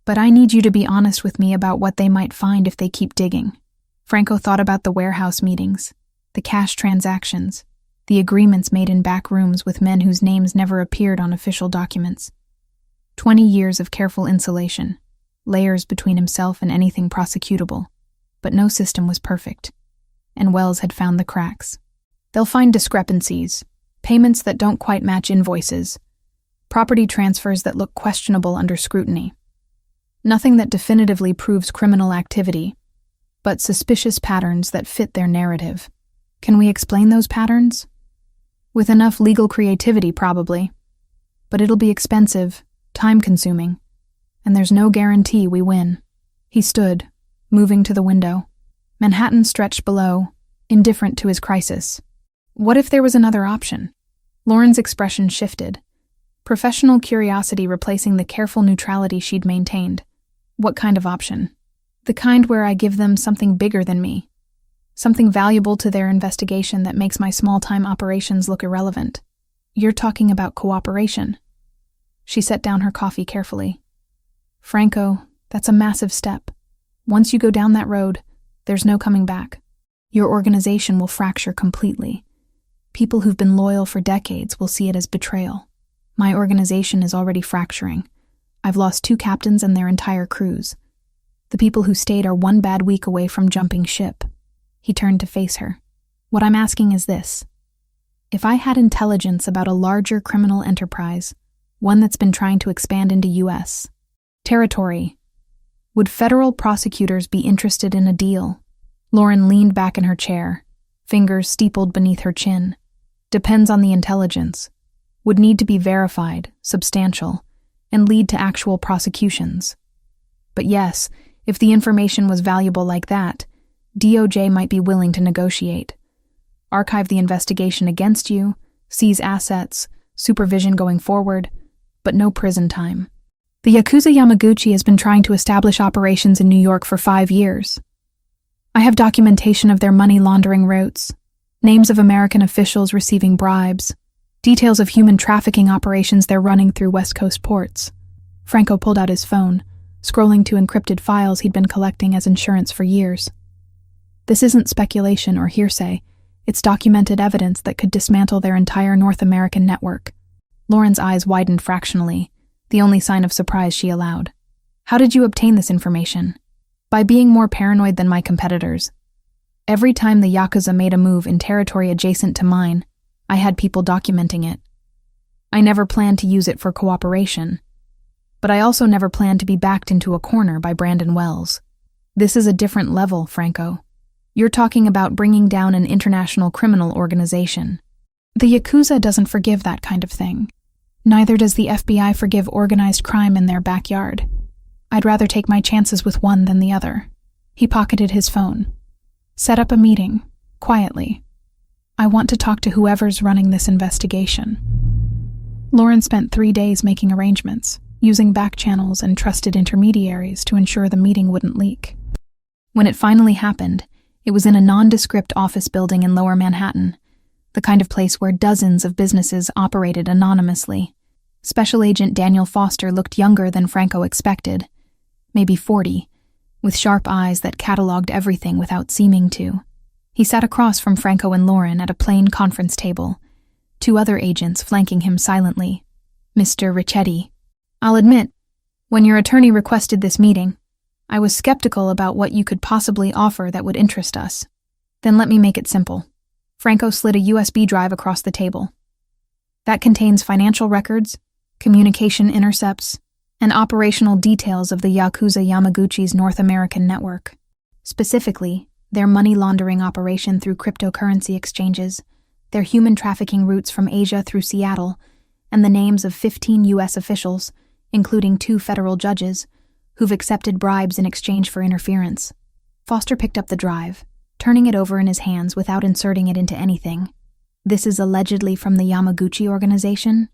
But I need you to be honest with me about what they might find if they keep digging. Franco thought about the warehouse meetings, the cash transactions, the agreements made in back rooms with men whose names never appeared on official documents. 20 years of careful insulation, layers between himself and anything prosecutable. But no system was perfect, and Wells had found the cracks. They'll find discrepancies, payments that don't quite match invoices, property transfers that look questionable under scrutiny. Nothing that definitively proves criminal activity, but suspicious patterns that fit their narrative. Can we explain those patterns? With enough legal creativity, probably. But it'll be expensive, time-consuming, and there's no guarantee we win. He stood, moving to the window. Manhattan stretched below, indifferent to his crisis. What if there was another option? Lauren's expression shifted, professional curiosity replacing the careful neutrality she'd maintained. What kind of option? The kind where I give them something bigger than me. Something valuable to their investigation that makes my small-time operations look irrelevant. You're talking about cooperation. She set down her coffee carefully. Franco, that's a massive step. Once you go down that road, there's no coming back. Your organization will fracture completely. People who've been loyal for decades will see it as betrayal. My organization is already fracturing. I've lost 2 captains and their entire crews. The people who stayed are 1 bad week away from jumping ship." He turned to face her. "What I'm asking is this. If I had intelligence about a larger criminal enterprise, one that's been trying to expand into U.S. territory, would federal prosecutors be interested in a deal?" Lauren leaned back in her chair, fingers steepled beneath her chin. "Depends on the intelligence. Would need to be verified, substantial, and lead to actual prosecutions. But yes, if the information was valuable like that, DOJ might be willing to negotiate. Archive the investigation against you, seize assets, supervision going forward, but no prison time. The Yakuza Yamaguchi has been trying to establish operations in New York for 5 years. I have documentation of their money laundering routes, names of American officials receiving bribes, details of human trafficking operations they're running through West Coast ports." Franco pulled out his phone, scrolling to encrypted files he'd been collecting as insurance for years. "This isn't speculation or hearsay. It's documented evidence that could dismantle their entire North American network." Lauren's eyes widened fractionally, the only sign of surprise she allowed. "How did you obtain this information?" "By being more paranoid than my competitors. Every time the Yakuza made a move in territory adjacent to mine, I had people documenting it. I never planned to use it for cooperation. But I also never planned to be backed into a corner by Brandon Wells. This is a different level, Franco. You're talking about bringing down an international criminal organization. The Yakuza doesn't forgive that kind of thing. Neither does the FBI forgive organized crime in their backyard. I'd rather take my chances with one than the other." He pocketed his phone. "Set up a meeting, quietly. I want to talk to whoever's running this investigation." Lauren spent 3 days making arrangements, using back channels and trusted intermediaries to ensure the meeting wouldn't leak. When it finally happened, it was in a nondescript office building in Lower Manhattan, the kind of place where dozens of businesses operated anonymously. Special Agent Daniel Foster looked younger than Franco expected, maybe 40, with sharp eyes that cataloged everything without seeming to. He sat across from Franco and Lauren at a plain conference table, 2 other agents flanking him silently. Mr. Ricchetti. "I'll admit, when your attorney requested this meeting, I was skeptical about what you could possibly offer that would interest us. Then let me make it simple." Franco slid a USB drive across the table. "That contains financial records, communication intercepts, and operational details of the Yakuza Yamaguchi's North American network. Specifically, their money laundering operation through cryptocurrency exchanges, their human trafficking routes from Asia through Seattle, and the names of 15 U.S. officials, including 2 federal judges, who've accepted bribes in exchange for interference." Foster picked up the drive, turning it over in his hands without inserting it into anything. "This is allegedly from the Yamaguchi organization,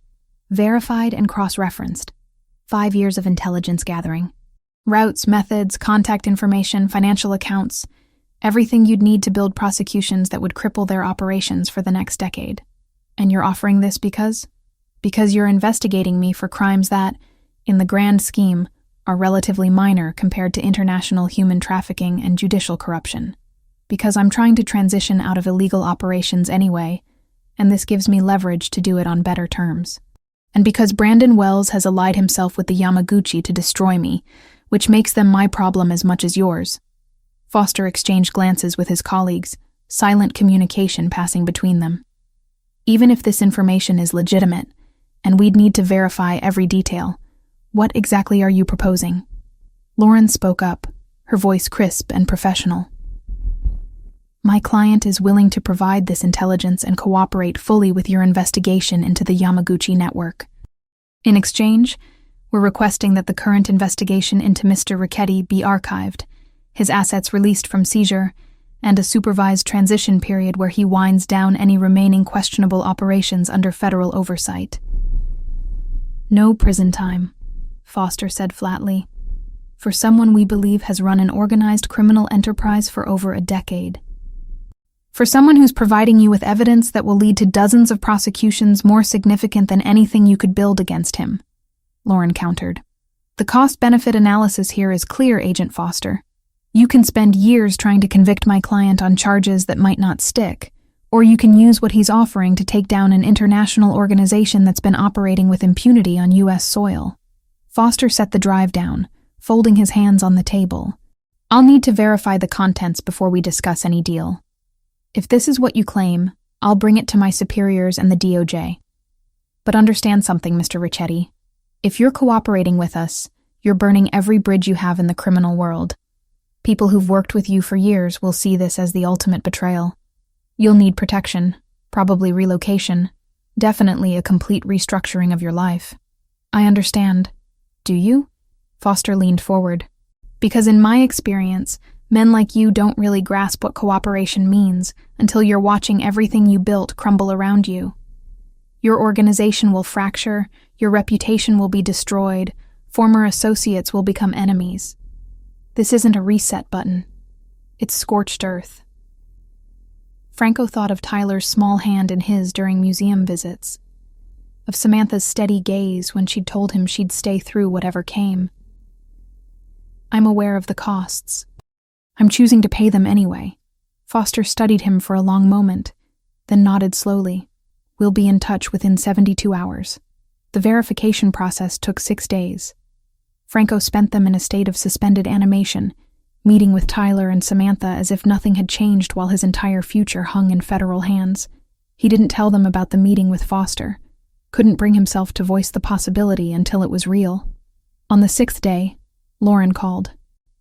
verified and cross-referenced. 5 years of intelligence gathering. Routes, methods, contact information, financial accounts, everything you'd need to build prosecutions that would cripple their operations for the next decade. And you're offering this because? Because you're investigating me for crimes that, in the grand scheme, are relatively minor compared to international human trafficking and judicial corruption. Because I'm trying to transition out of illegal operations anyway, and this gives me leverage to do it on better terms. And because Brandon Wells has allied himself with the Yamaguchi to destroy me, which makes them my problem as much as yours." Foster exchanged glances with his colleagues, silent communication passing between them. "Even if this information is legitimate, and we'd need to verify every detail, what exactly are you proposing?" Lauren spoke up, her voice crisp and professional. "My client is willing to provide this intelligence and cooperate fully with your investigation into the Yamaguchi network. In exchange, we're requesting that the current investigation into Mr. Ricchetti be archived, his assets released from seizure, and a supervised transition period where he winds down any remaining questionable operations under federal oversight." "No prison time," Foster said flatly, "for someone we believe has run an organized criminal enterprise for over a decade. For someone who's providing you with evidence that will lead to dozens of prosecutions more significant than anything you could build against him," Lauren countered. "The cost-benefit analysis here is clear, Agent Foster. You can spend years trying to convict my client on charges that might not stick, or you can use what he's offering to take down an international organization that's been operating with impunity on U.S. soil." Foster set the drive down, folding his hands on the table. I'll need to verify the contents before we discuss any deal. If this is what you claim, I'll bring it to my superiors and the DOJ. But understand something, Mr. Ricchetti. If you're cooperating with us, you're burning every bridge you have in the criminal world. People who've worked with you for years will see this as the ultimate betrayal. You'll need protection, probably relocation, definitely a complete restructuring of your life. I understand. Do you? Foster leaned forward. Because in my experience, men like you don't really grasp what cooperation means until you're watching everything you built crumble around you. Your organization will fracture, your reputation will be destroyed, former associates will become enemies. This isn't a reset button. It's scorched earth. Franco thought of Tyler's small hand in his during museum visits, of Samantha's steady gaze when she'd told him she'd stay through whatever came. I'm aware of the costs. I'm choosing to pay them anyway. Foster studied him for a long moment, then nodded slowly. We'll be in touch within 72 hours. The verification process took 6 days. Franco spent them in a state of suspended animation, meeting with Tyler and Samantha as if nothing had changed while his entire future hung in federal hands. He didn't tell them about the meeting with Foster, couldn't bring himself to voice the possibility until it was real. On the 6th day, Lauren called.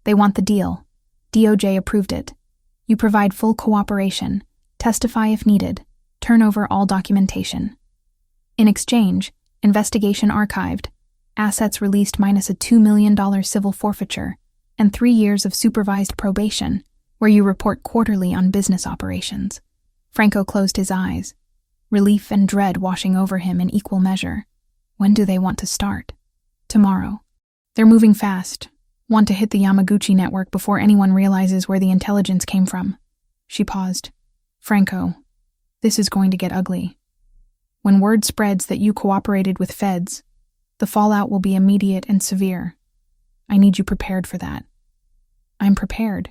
They want the deal. DOJ approved it. You provide full cooperation, testify if needed, turn over all documentation. In exchange, investigation archived, assets released minus a $2 million civil forfeiture, and 3 years of supervised probation, where you report quarterly on business operations. Franco closed his eyes, relief and dread washing over him in equal measure. When do they want to start? Tomorrow. They're moving fast, want to hit the Yamaguchi network before anyone realizes where the intelligence came from. She paused. Franco, this is going to get ugly. When word spreads that you cooperated with feds, the fallout will be immediate and severe. I need you prepared for that. I'm prepared.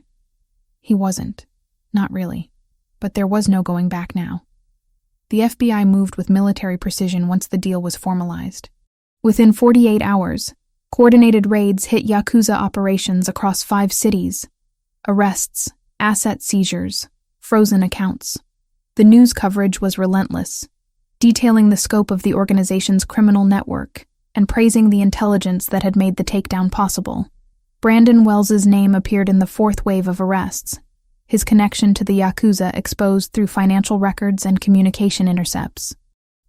He wasn't. Not really. But there was no going back now. The FBI moved with military precision once the deal was formalized. Within 48 hours, coordinated raids hit Yakuza operations across 5 cities. Arrests, asset seizures, frozen accounts. The news coverage was relentless, detailing the scope of the organization's criminal network and praising the intelligence that had made the takedown possible. Brandon Wells's name appeared in the 4th wave of arrests, his connection to the Yakuza exposed through financial records and communication intercepts.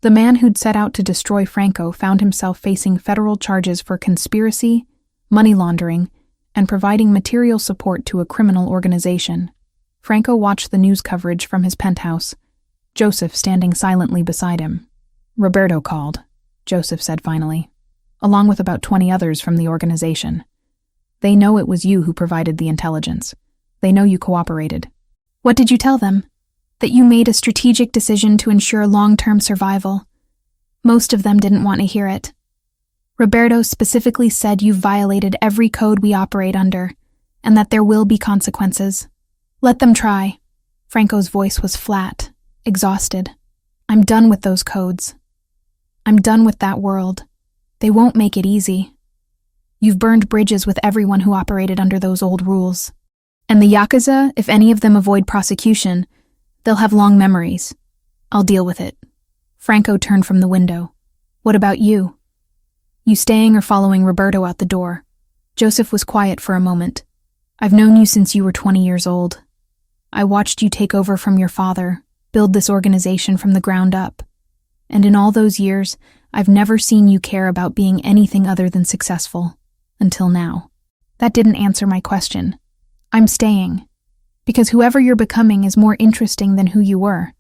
The man who'd set out to destroy Franco found himself facing federal charges for conspiracy, money laundering, and providing material support to a criminal organization. Franco watched the news coverage from his penthouse, Joseph standing silently beside him. Roberto called, Joseph said finally, along with about 20 others from the organization. They know it was you who provided the intelligence. They know you cooperated. What did you tell them? That you made a strategic decision to ensure long-term survival. Most of them didn't want to hear it. Roberto specifically said you violated every code we operate under, and that there will be consequences. Let them try. Franco's voice was flat, exhausted. I'm done with those codes. I'm done with that world. They won't make it easy. You've burned bridges with everyone who operated under those old rules. And the Yakuza, if any of them avoid prosecution, they'll have long memories. I'll deal with it. Franco turned from the window. What about you? You staying or following Roberto out the door? Joseph was quiet for a moment. I've known you since you were 20 years old. I watched you take over from your father, build this organization from the ground up. And in all those years, I've never seen you care about being anything other than successful. Until now. That didn't answer my question. I'm staying. Because whoever you're becoming is more interesting than who you were.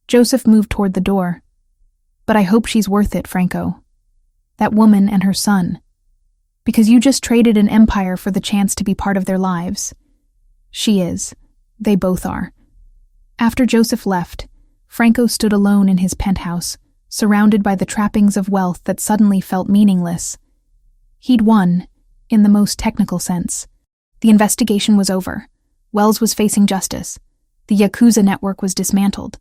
Joseph moved toward the door. But I hope she's worth it, Franco. That woman and her son. Because you just traded an empire for the chance to be part of their lives. She is. They both are. After Joseph left, Franco stood alone in his penthouse, surrounded by the trappings of wealth that suddenly felt meaningless. He'd won, in the most technical sense. The investigation was over. Wells was facing justice. The Yakuza network was dismantled.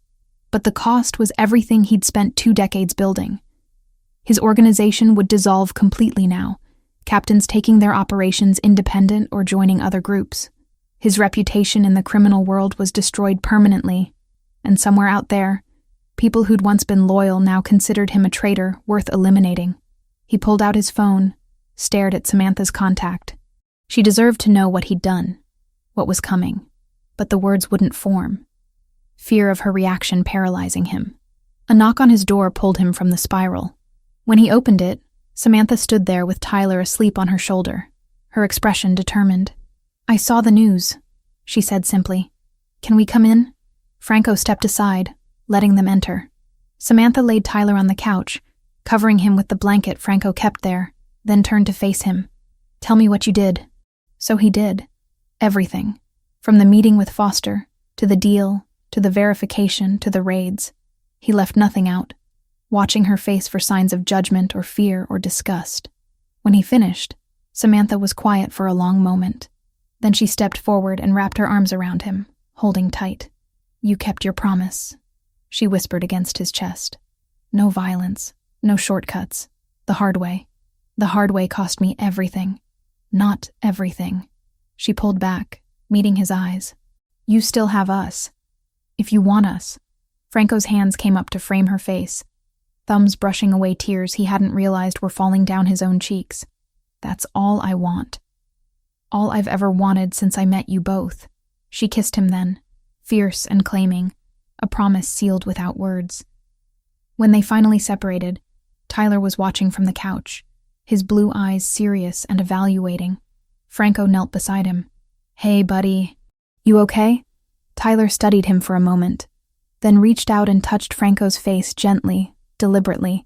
But the cost was everything he'd spent 2 decades building. His organization would dissolve completely now, captains taking their operations independent or joining other groups. His reputation in the criminal world was destroyed permanently, and somewhere out there, people who'd once been loyal now considered him a traitor worth eliminating. He pulled out his phone, stared at Samantha's contact. She deserved to know what he'd done, what was coming, but the words wouldn't form. Fear of her reaction paralyzing him. A knock on his door pulled him from the spiral. When he opened it, Samantha stood there with Tyler asleep on her shoulder, her expression determined. "I saw the news," she said simply. "Can we come in?" Franco stepped aside, letting them enter. Samantha laid Tyler on the couch, covering him with the blanket Franco kept there, then turned to face him. "Tell me what you did." So he did. Everything. From the meeting with Foster, to the deal, to the verification, to the raids. He left nothing out, watching her face for signs of judgment or fear or disgust. When he finished, Samantha was quiet for a long moment. Then she stepped forward and wrapped her arms around him, holding tight. "You kept your promise," she whispered against his chest. "No violence, no shortcuts. The hard way. The hard way cost me everything. Not everything." She pulled back, meeting his eyes. "You still have us. If you want us." Franco's hands came up to frame her face, thumbs brushing away tears he hadn't realized were falling down his own cheeks. "That's all I want. All I've ever wanted since I met you both." She kissed him then, fierce and claiming, a promise sealed without words. When they finally separated, Tyler was watching from the couch, his blue eyes serious and evaluating. Franco knelt beside him. "Hey, buddy. You okay?" Tyler studied him for a moment, then reached out and touched Franco's face gently, deliberately,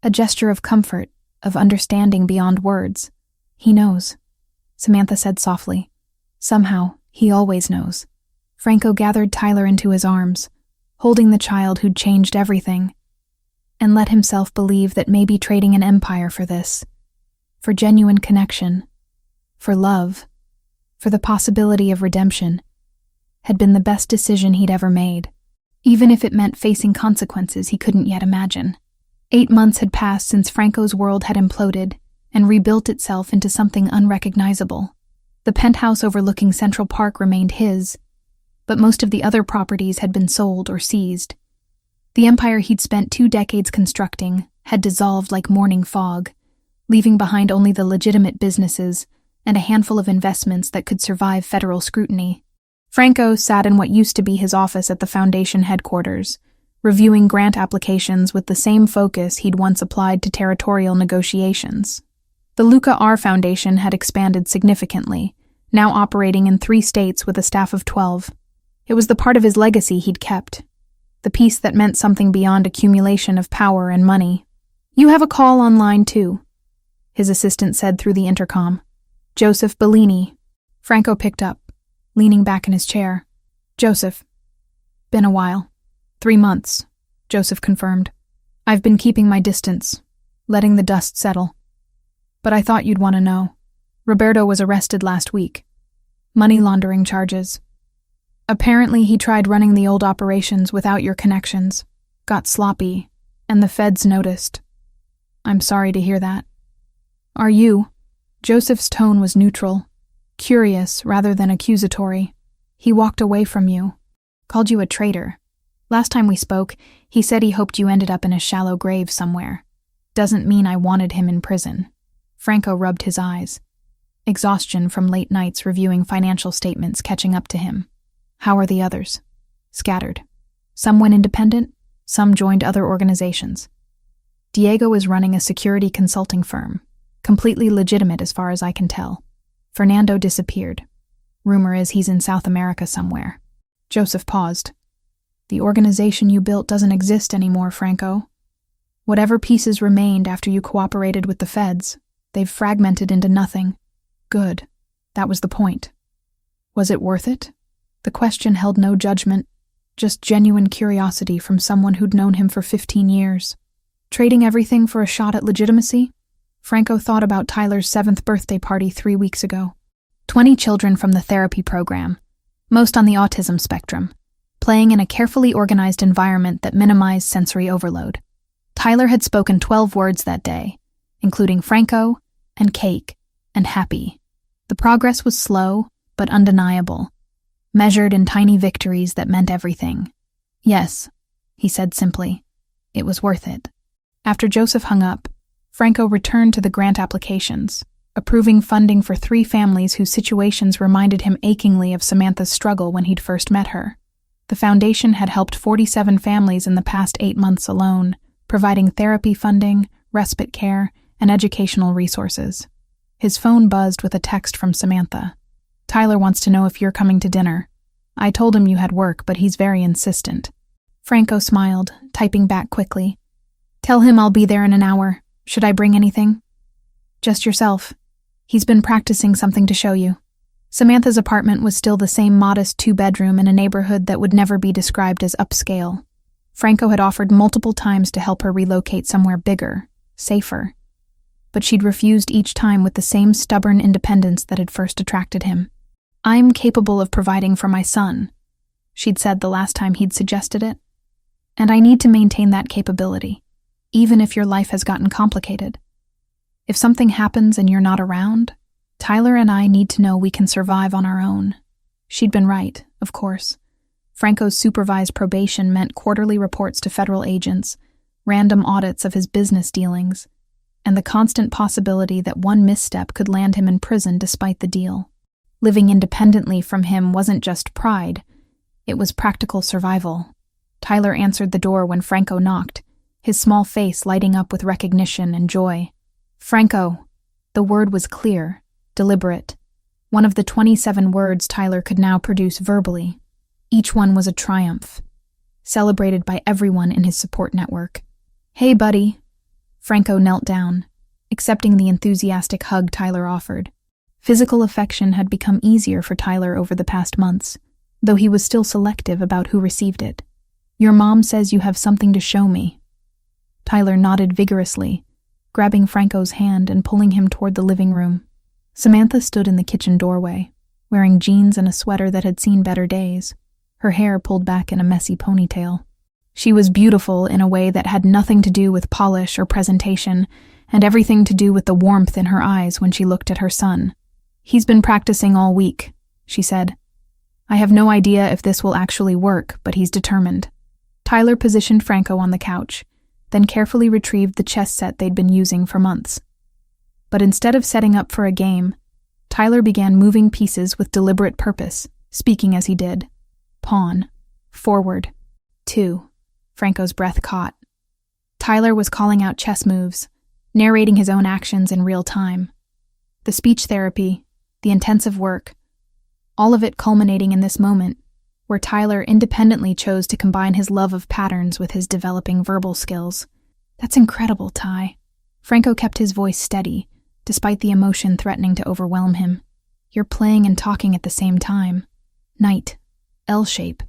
a gesture of comfort, of understanding beyond words. "He knows," Samantha said softly. "Somehow, he always knows." Franco gathered Tyler into his arms, holding the child who'd changed everything, and let himself believe that maybe trading an empire for this, for genuine connection, for love, for the possibility of redemption, had been the best decision he'd ever made, even if it meant facing consequences he couldn't yet imagine. 8 months had passed since Franco's world had imploded and rebuilt itself into something unrecognizable. The penthouse overlooking Central Park remained his, but most of the other properties had been sold or seized. The empire he'd spent 2 decades constructing had dissolved like morning fog, leaving behind only the legitimate businesses and a handful of investments that could survive federal scrutiny. Franco sat in what used to be his office at the Foundation headquarters, reviewing grant applications with the same focus he'd once applied to territorial negotiations. The Luca R. Foundation had expanded significantly, now operating in 3 states with a staff of 12. It was the part of his legacy he'd kept, the piece that meant something beyond accumulation of power and money. "You have a call on line 2, his assistant said through the intercom. "Joseph Bellini." Franco picked up, leaning back in his chair. "Joseph." "Been a while." 3 months, Joseph confirmed. "I've been keeping my distance, letting the dust settle. But I thought you'd want to know. Roberto was arrested last week. Money laundering charges. Apparently he tried running the old operations without your connections, got sloppy, and the feds noticed. I'm sorry to hear that." "Are you?" Joseph's tone was neutral, curious rather than accusatory. "He walked away from you, called you a traitor. Last time we spoke, he said he hoped you ended up in a shallow grave somewhere. Doesn't mean I wanted him in prison." Franco rubbed his eyes, exhaustion from late nights reviewing financial statements catching up to him. "How are the others?" "Scattered. Some went independent, some joined other organizations. Diego is running a security consulting firm, completely legitimate as far as I can tell. Fernando disappeared. Rumor is he's in South America somewhere." Joseph paused. "The organization you built doesn't exist anymore, Franco. Whatever pieces remained after you cooperated with the feds, they've fragmented into nothing. Good. That was the point. Was it worth it?" The question held no judgment, just genuine curiosity from someone who'd known him for 15 years. Trading everything for a shot at legitimacy? Franco thought about Tyler's 7th birthday party 3 weeks ago. 20 children from the therapy program, most on the autism spectrum, playing in a carefully organized environment that minimized sensory overload. Tyler had spoken 12 words that day, including Franco and cake, and happy. The progress was slow, but undeniable, measured in tiny victories that meant everything. "Yes," he said simply. It was worth it. After Joseph hung up, Franco returned to the grant applications, approving funding for 3 families whose situations reminded him achingly of Samantha's struggle when he'd first met her. The foundation had helped 47 families in the past 8 months alone, providing therapy funding, respite care, and educational resources. His phone buzzed with a text from Samantha. "Tyler wants to know if you're coming to dinner. I told him you had work, but he's very insistent." Franco smiled, typing back quickly. "Tell him I'll be there in an hour. Should I bring anything?" "Just yourself. He's been practicing something to show you." Samantha's apartment was still the same modest 2-bedroom in a neighborhood that would never be described as upscale. Franco had offered multiple times to help her relocate somewhere bigger, safer. But she'd refused each time with the same stubborn independence that had first attracted him. "I'm capable of providing for my son," she'd said the last time he'd suggested it. "And I need to maintain that capability, even if your life has gotten complicated. If something happens and you're not around, Tyler and I need to know we can survive on our own." She'd been right, of course. Franco's supervised probation meant quarterly reports to federal agents, random audits of his business dealings, and the constant possibility that one misstep could land him in prison despite the deal. Living independently from him wasn't just pride, it was practical survival. Tyler answered the door when Franco knocked, his small face lighting up with recognition and joy. "Franco." The word was clear, deliberate. One of the 27 words Tyler could now produce verbally. Each one was a triumph, celebrated by everyone in his support network. "Hey, buddy." Franco knelt down, accepting the enthusiastic hug Tyler offered. Physical affection had become easier for Tyler over the past months, though he was still selective about who received it. "Your mom says you have something to show me." Tyler nodded vigorously, grabbing Franco's hand and pulling him toward the living room. Samantha stood in the kitchen doorway, wearing jeans and a sweater that had seen better days, her hair pulled back in a messy ponytail. She was beautiful in a way that had nothing to do with polish or presentation, and everything to do with the warmth in her eyes when she looked at her son. "He's been practicing all week," she said. "I have no idea if this will actually work, but he's determined." Tyler positioned Franco on the couch, then carefully retrieved the chess set they'd been using for months. But instead of setting up for a game, Tyler began moving pieces with deliberate purpose, speaking as he did. "Pawn. Forward. 2. Franco's breath caught. Tyler was calling out chess moves, narrating his own actions in real time. The speech therapy, the intensive work, all of it culminating in this moment, where Tyler independently chose to combine his love of patterns with his developing verbal skills. "That's incredible, Ty." Franco kept his voice steady, despite the emotion threatening to overwhelm him. "You're playing and talking at the same time. Knight. L-shape."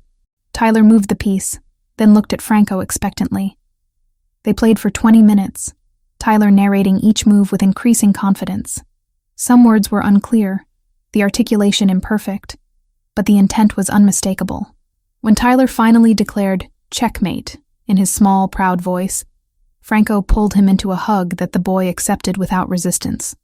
Tyler moved the piece, then looked at Franco expectantly. They played for 20 minutes, Tyler narrating each move with increasing confidence. Some words were unclear, the articulation imperfect, but the intent was unmistakable. When Tyler finally declared "checkmate" in his small, proud voice, Franco pulled him into a hug that the boy accepted without resistance.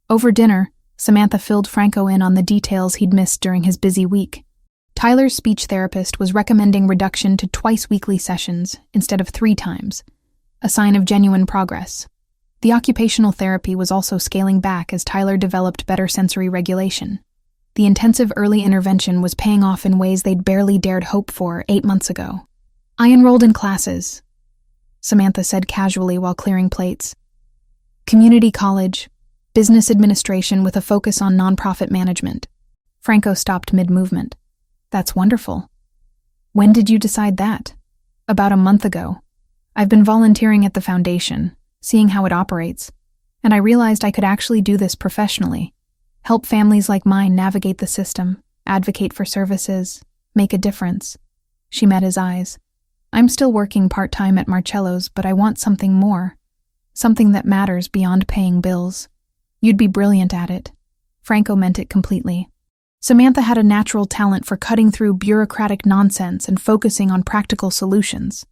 Over dinner, Samantha filled Franco in on the details he'd missed during his busy week. Tyler's speech therapist was recommending reduction to twice-weekly sessions instead of 3 times, a sign of genuine progress. The occupational therapy was also scaling back as Tyler developed better sensory regulation. The intensive early intervention was paying off in ways they'd barely dared hope for 8 months ago. "I enrolled in classes," Samantha said casually while clearing plates. "Community college, business administration with a focus on nonprofit management." Franco stopped mid-movement. "That's wonderful. When did you decide that?" "About a month ago. I've been volunteering at the foundation, seeing how it operates, and I realized I could actually do this professionally. Help families like mine navigate the system, advocate for services, make a difference." She met his eyes. "I'm still working part-time at Marcello's, but I want something more. Something that matters beyond paying bills. You'd be brilliant at it." Franco meant it completely. Samantha had a natural talent for cutting through bureaucratic nonsense and focusing on practical solutions.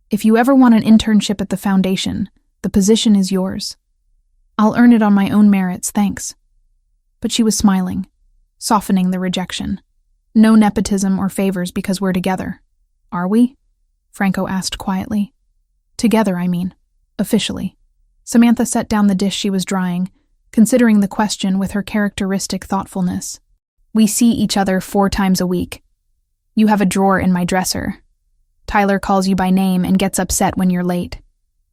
"If you ever want an internship at the foundation, the position is yours. I'll earn it on my own merits, thanks." but she was smiling, softening the rejection. No nepotism or favors because we're together. Are we? Franco asked quietly. Together, I mean. Officially. Samantha set down the dish she was drying, considering the question with her characteristic thoughtfulness. We see each other 4 times a week. You have a drawer in my dresser. Tyler calls you by name and gets upset when you're late.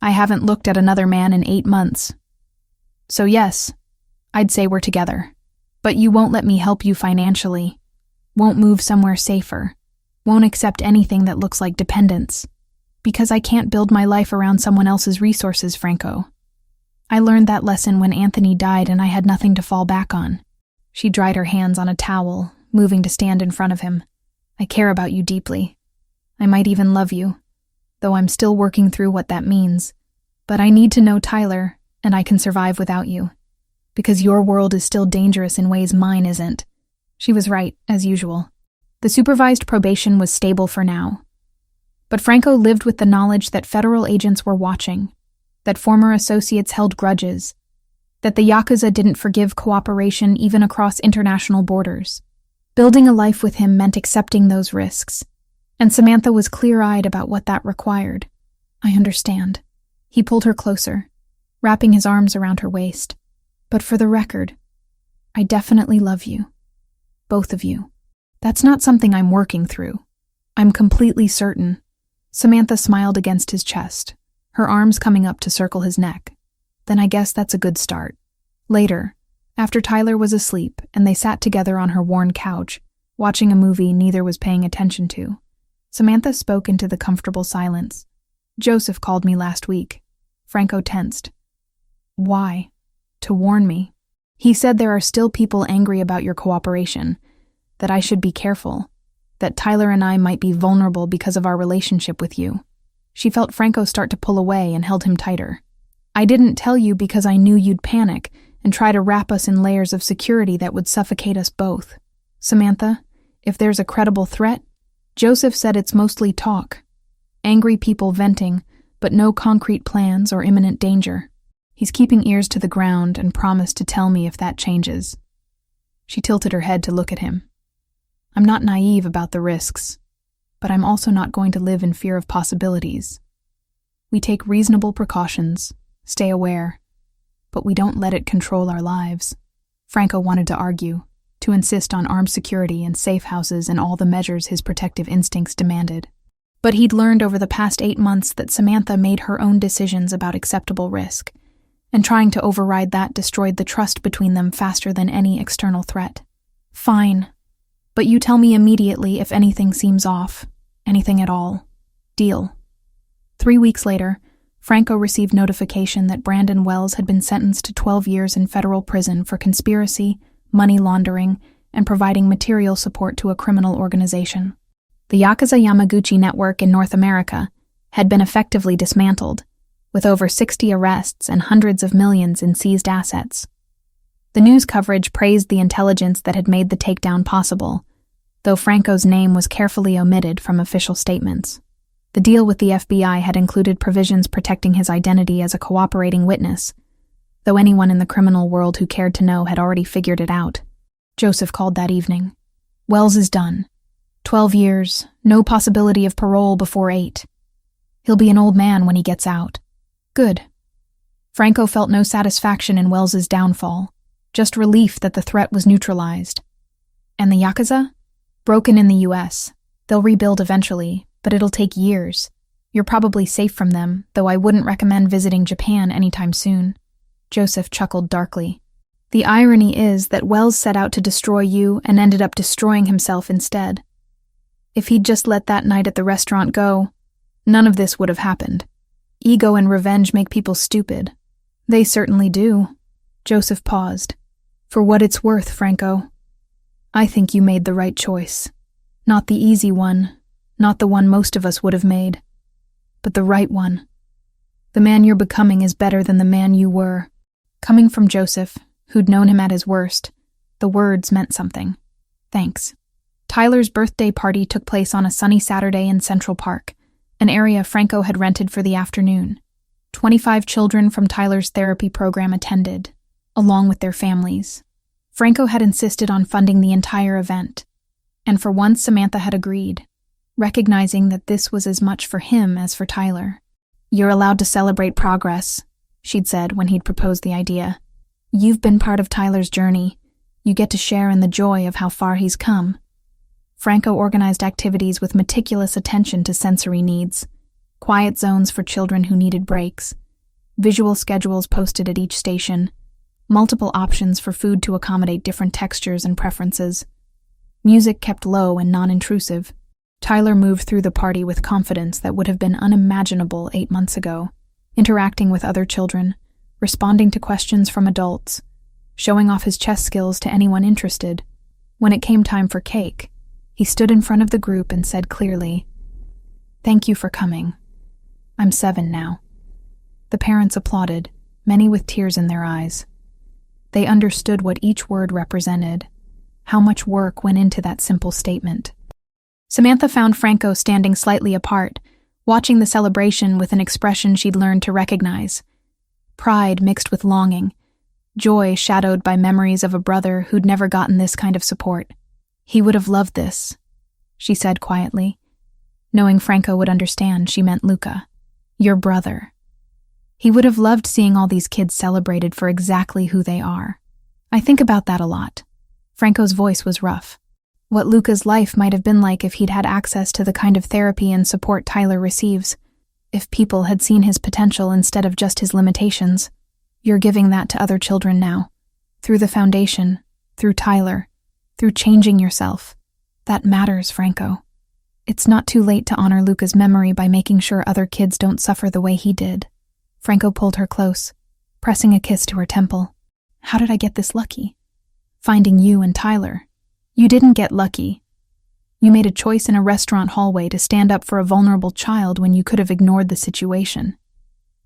I haven't looked at another man in 8 months. So yes, I'd say we're together. But you won't let me help you financially. Won't move somewhere safer. Won't accept anything that looks like dependence. Because I can't build my life around someone else's resources, Franco. I learned that lesson when Anthony died and I had nothing to fall back on. She dried her hands on a towel, moving to stand in front of him. I care about you deeply. I might even love you, though I'm still working through what that means. But I need to know Tyler, and I can survive without you. Because your world is still dangerous in ways mine isn't. She was right, as usual. The supervised probation was stable for now. But Franco lived with the knowledge that federal agents were watching, that former associates held grudges, that the Yakuza didn't forgive cooperation even across international borders. Building a life with him meant accepting those risks, and Samantha was clear-eyed about what that required. I understand. He pulled her closer, wrapping his arms around her waist. But for the record, I definitely love you. Both of you. That's not something I'm working through. I'm completely certain. Samantha smiled against his chest, her arms coming up to circle his neck. Then I guess that's a good start. Later, after Tyler was asleep and they sat together on her worn couch, watching a movie neither was paying attention to, Samantha spoke into the comfortable silence. Joseph called me last week. Franco tensed. Why? To warn me. He said there are still people angry about your cooperation, that I should be careful, that Tyler and I might be vulnerable because of our relationship with you. She felt Franco start to pull away and held him tighter. I didn't tell you because I knew you'd panic and try to wrap us in layers of security that would suffocate us both. Samantha, if there's a credible threat, Joseph said it's mostly talk. Angry people venting, but no concrete plans or imminent danger. He's keeping ears to the ground and promised to tell me if that changes. She tilted her head to look at him. I'm not naive about the risks, but I'm also not going to live in fear of possibilities. We take reasonable precautions, stay aware, but we don't let it control our lives. Franco wanted to argue, to insist on armed security and safe houses and all the measures his protective instincts demanded. But he'd learned over the past 8 months that Samantha made her own decisions about acceptable risk, and trying to override that destroyed the trust between them faster than any external threat. Fine, but you tell me immediately if anything seems off, anything at all. Deal. 3 weeks later, Franco received notification that Brandon Wells had been sentenced to 12 years in federal prison for conspiracy, money laundering, and providing material support to a criminal organization. The Yakuza Yamaguchi network in North America had been effectively dismantled, with over 60 arrests and hundreds of millions in seized assets. The news coverage praised the intelligence that had made the takedown possible, though Franco's name was carefully omitted from official statements. The deal with the FBI had included provisions protecting his identity as a cooperating witness, though anyone in the criminal world who cared to know had already figured it out. Joseph called that evening. Wells is done. 12 years, no possibility of parole before 8. He'll be an old man when he gets out. Good. Franco felt no satisfaction in Wells's downfall, just relief that the threat was neutralized. And the Yakuza? Broken in the US. They'll rebuild eventually, but it'll take years. You're probably safe from them, though I wouldn't recommend visiting Japan anytime soon. Joseph chuckled darkly. The irony is that Wells set out to destroy you and ended up destroying himself instead. If he'd just let that night at the restaurant go, none of this would have happened. Ego and revenge make people stupid. They certainly do. Joseph paused. For what it's worth, Franco, I think you made the right choice. Not the easy one, not the one most of us would have made, but the right one. The man you're becoming is better than the man you were. Coming from Joseph, who'd known him at his worst, the words meant something. Thanks. Tyler's birthday party took place on a sunny Saturday in Central Park, an area Franco had rented for the afternoon. 25 children from Tyler's therapy program attended, along with their families. Franco had insisted on funding the entire event, and for once Samantha had agreed, recognizing that this was as much for him as for Tyler. "You're allowed to celebrate progress," she'd said when he'd proposed the idea. "You've been part of Tyler's journey. You get to share in the joy of how far he's come." Franco organized activities with meticulous attention to sensory needs, quiet zones for children who needed breaks, visual schedules posted at each station, multiple options for food to accommodate different textures and preferences. Music kept low and non-intrusive. Tyler moved through the party with confidence that would have been unimaginable 8 months ago, interacting with other children, responding to questions from adults, showing off his chess skills to anyone interested. When it came time for cake, he stood in front of the group and said clearly, "Thank you for coming. I'm 7 now." The parents applauded, many with tears in their eyes. They understood what each word represented, how much work went into that simple statement. Samantha found Franco standing slightly apart, watching the celebration with an expression she'd learned to recognize. Pride mixed with longing, joy shadowed by memories of a brother who'd never gotten this kind of support. "He would have loved this," she said quietly. Knowing Franco would understand, she meant Luca. "Your brother. He would have loved seeing all these kids celebrated for exactly who they are. I think about that a lot." Franco's voice was rough. What Luca's life might have been like if he'd had access to the kind of therapy and support Tyler receives. If people had seen his potential instead of just his limitations. You're giving that to other children now. Through the foundation, through Tyler, through changing yourself. That matters, Franco. It's not too late to honor Luca's memory by making sure other kids don't suffer the way he did. Franco pulled her close, pressing a kiss to her temple. "How did I get this lucky? Finding you and Tyler. You didn't get lucky. You made a choice in a restaurant hallway to stand up for a vulnerable child when you could have ignored the situation.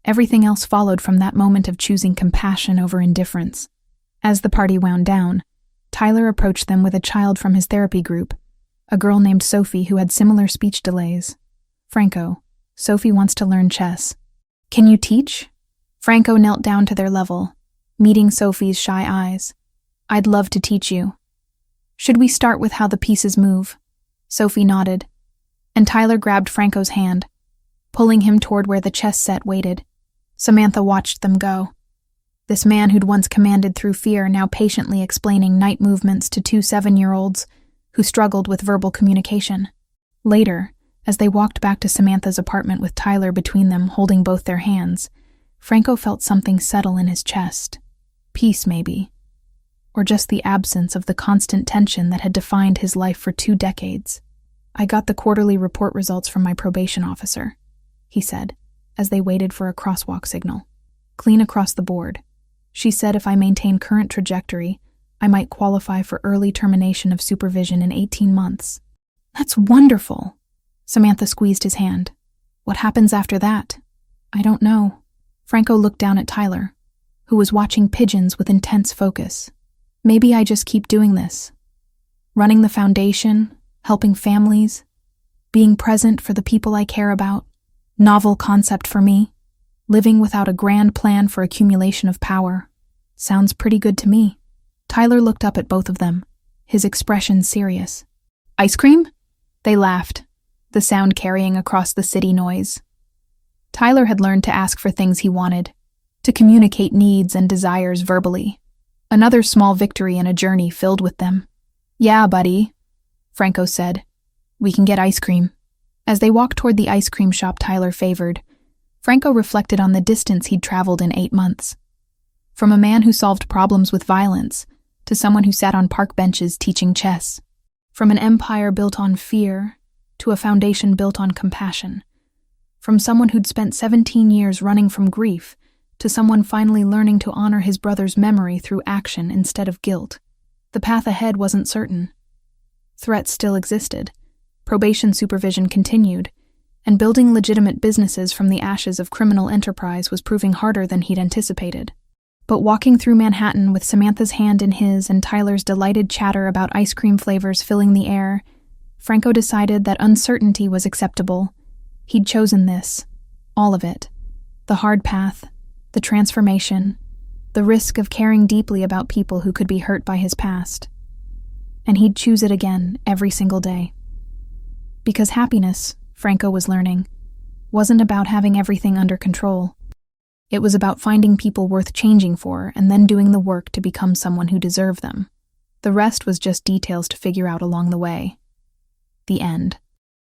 Everything else followed from that moment of choosing compassion over indifference." As the party wound down, Tyler approached them with a child from his therapy group, a girl named Sophie who had similar speech delays. "Franco, Sophie wants to learn chess. Can you teach?" Franco knelt down to their level, meeting Sophie's shy eyes. "I'd love to teach you. Should we start with how the pieces move?" Sophie nodded, and Tyler grabbed Franco's hand, pulling him toward where the chess set waited. Samantha watched them go. This man who'd once commanded through fear now patiently explaining knight movements to 2 7-year-olds who struggled with verbal communication. Later, as they walked back to Samantha's apartment with Tyler between them holding both their hands, Franco felt something settle in his chest. Peace, maybe. Or just the absence of the constant tension that had defined his life for 2 decades. "I got the quarterly report results from my probation officer," he said, as they waited for a crosswalk signal. "Clean across the board. She said if I maintain current trajectory, I might qualify for early termination of supervision in 18 months. "That's wonderful." Samantha squeezed his hand. "What happens after that?" "I don't know." Franco looked down at Tyler, who was watching pigeons with intense focus. "Maybe I just keep doing this. Running the foundation, helping families, being present for the people I care about. Novel concept for me. Living without a grand plan for accumulation of power. Sounds pretty good to me." Tyler looked up at both of them, his expression serious. "Ice cream?" They laughed, the sound carrying across the city noise. Tyler had learned to ask for things he wanted, to communicate needs and desires verbally. Another small victory in a journey filled with them. "Yeah, buddy," Franco said. "We can get ice cream." As they walked toward the ice cream shop Tyler favored, Franco reflected on the distance he'd traveled in 8 months. From a man who solved problems with violence to someone who sat on park benches teaching chess. From an empire built on fear to a foundation built on compassion. From someone who'd spent 17 years running from grief to someone finally learning to honor his brother's memory through action instead of guilt. The path ahead wasn't certain. Threats still existed, probation supervision continued, and building legitimate businesses from the ashes of criminal enterprise was proving harder than he'd anticipated. But walking through Manhattan with Samantha's hand in his and Tyler's delighted chatter about ice cream flavors filling the air, Franco decided that uncertainty was acceptable. He'd chosen this, all of it. The hard path, the transformation, the risk of caring deeply about people who could be hurt by his past. And he'd choose it again every single day. Because happiness, Franco was learning, wasn't about having everything under control. It was about finding people worth changing for and then doing the work to become someone who deserved them. The rest was just details to figure out along the way. The end.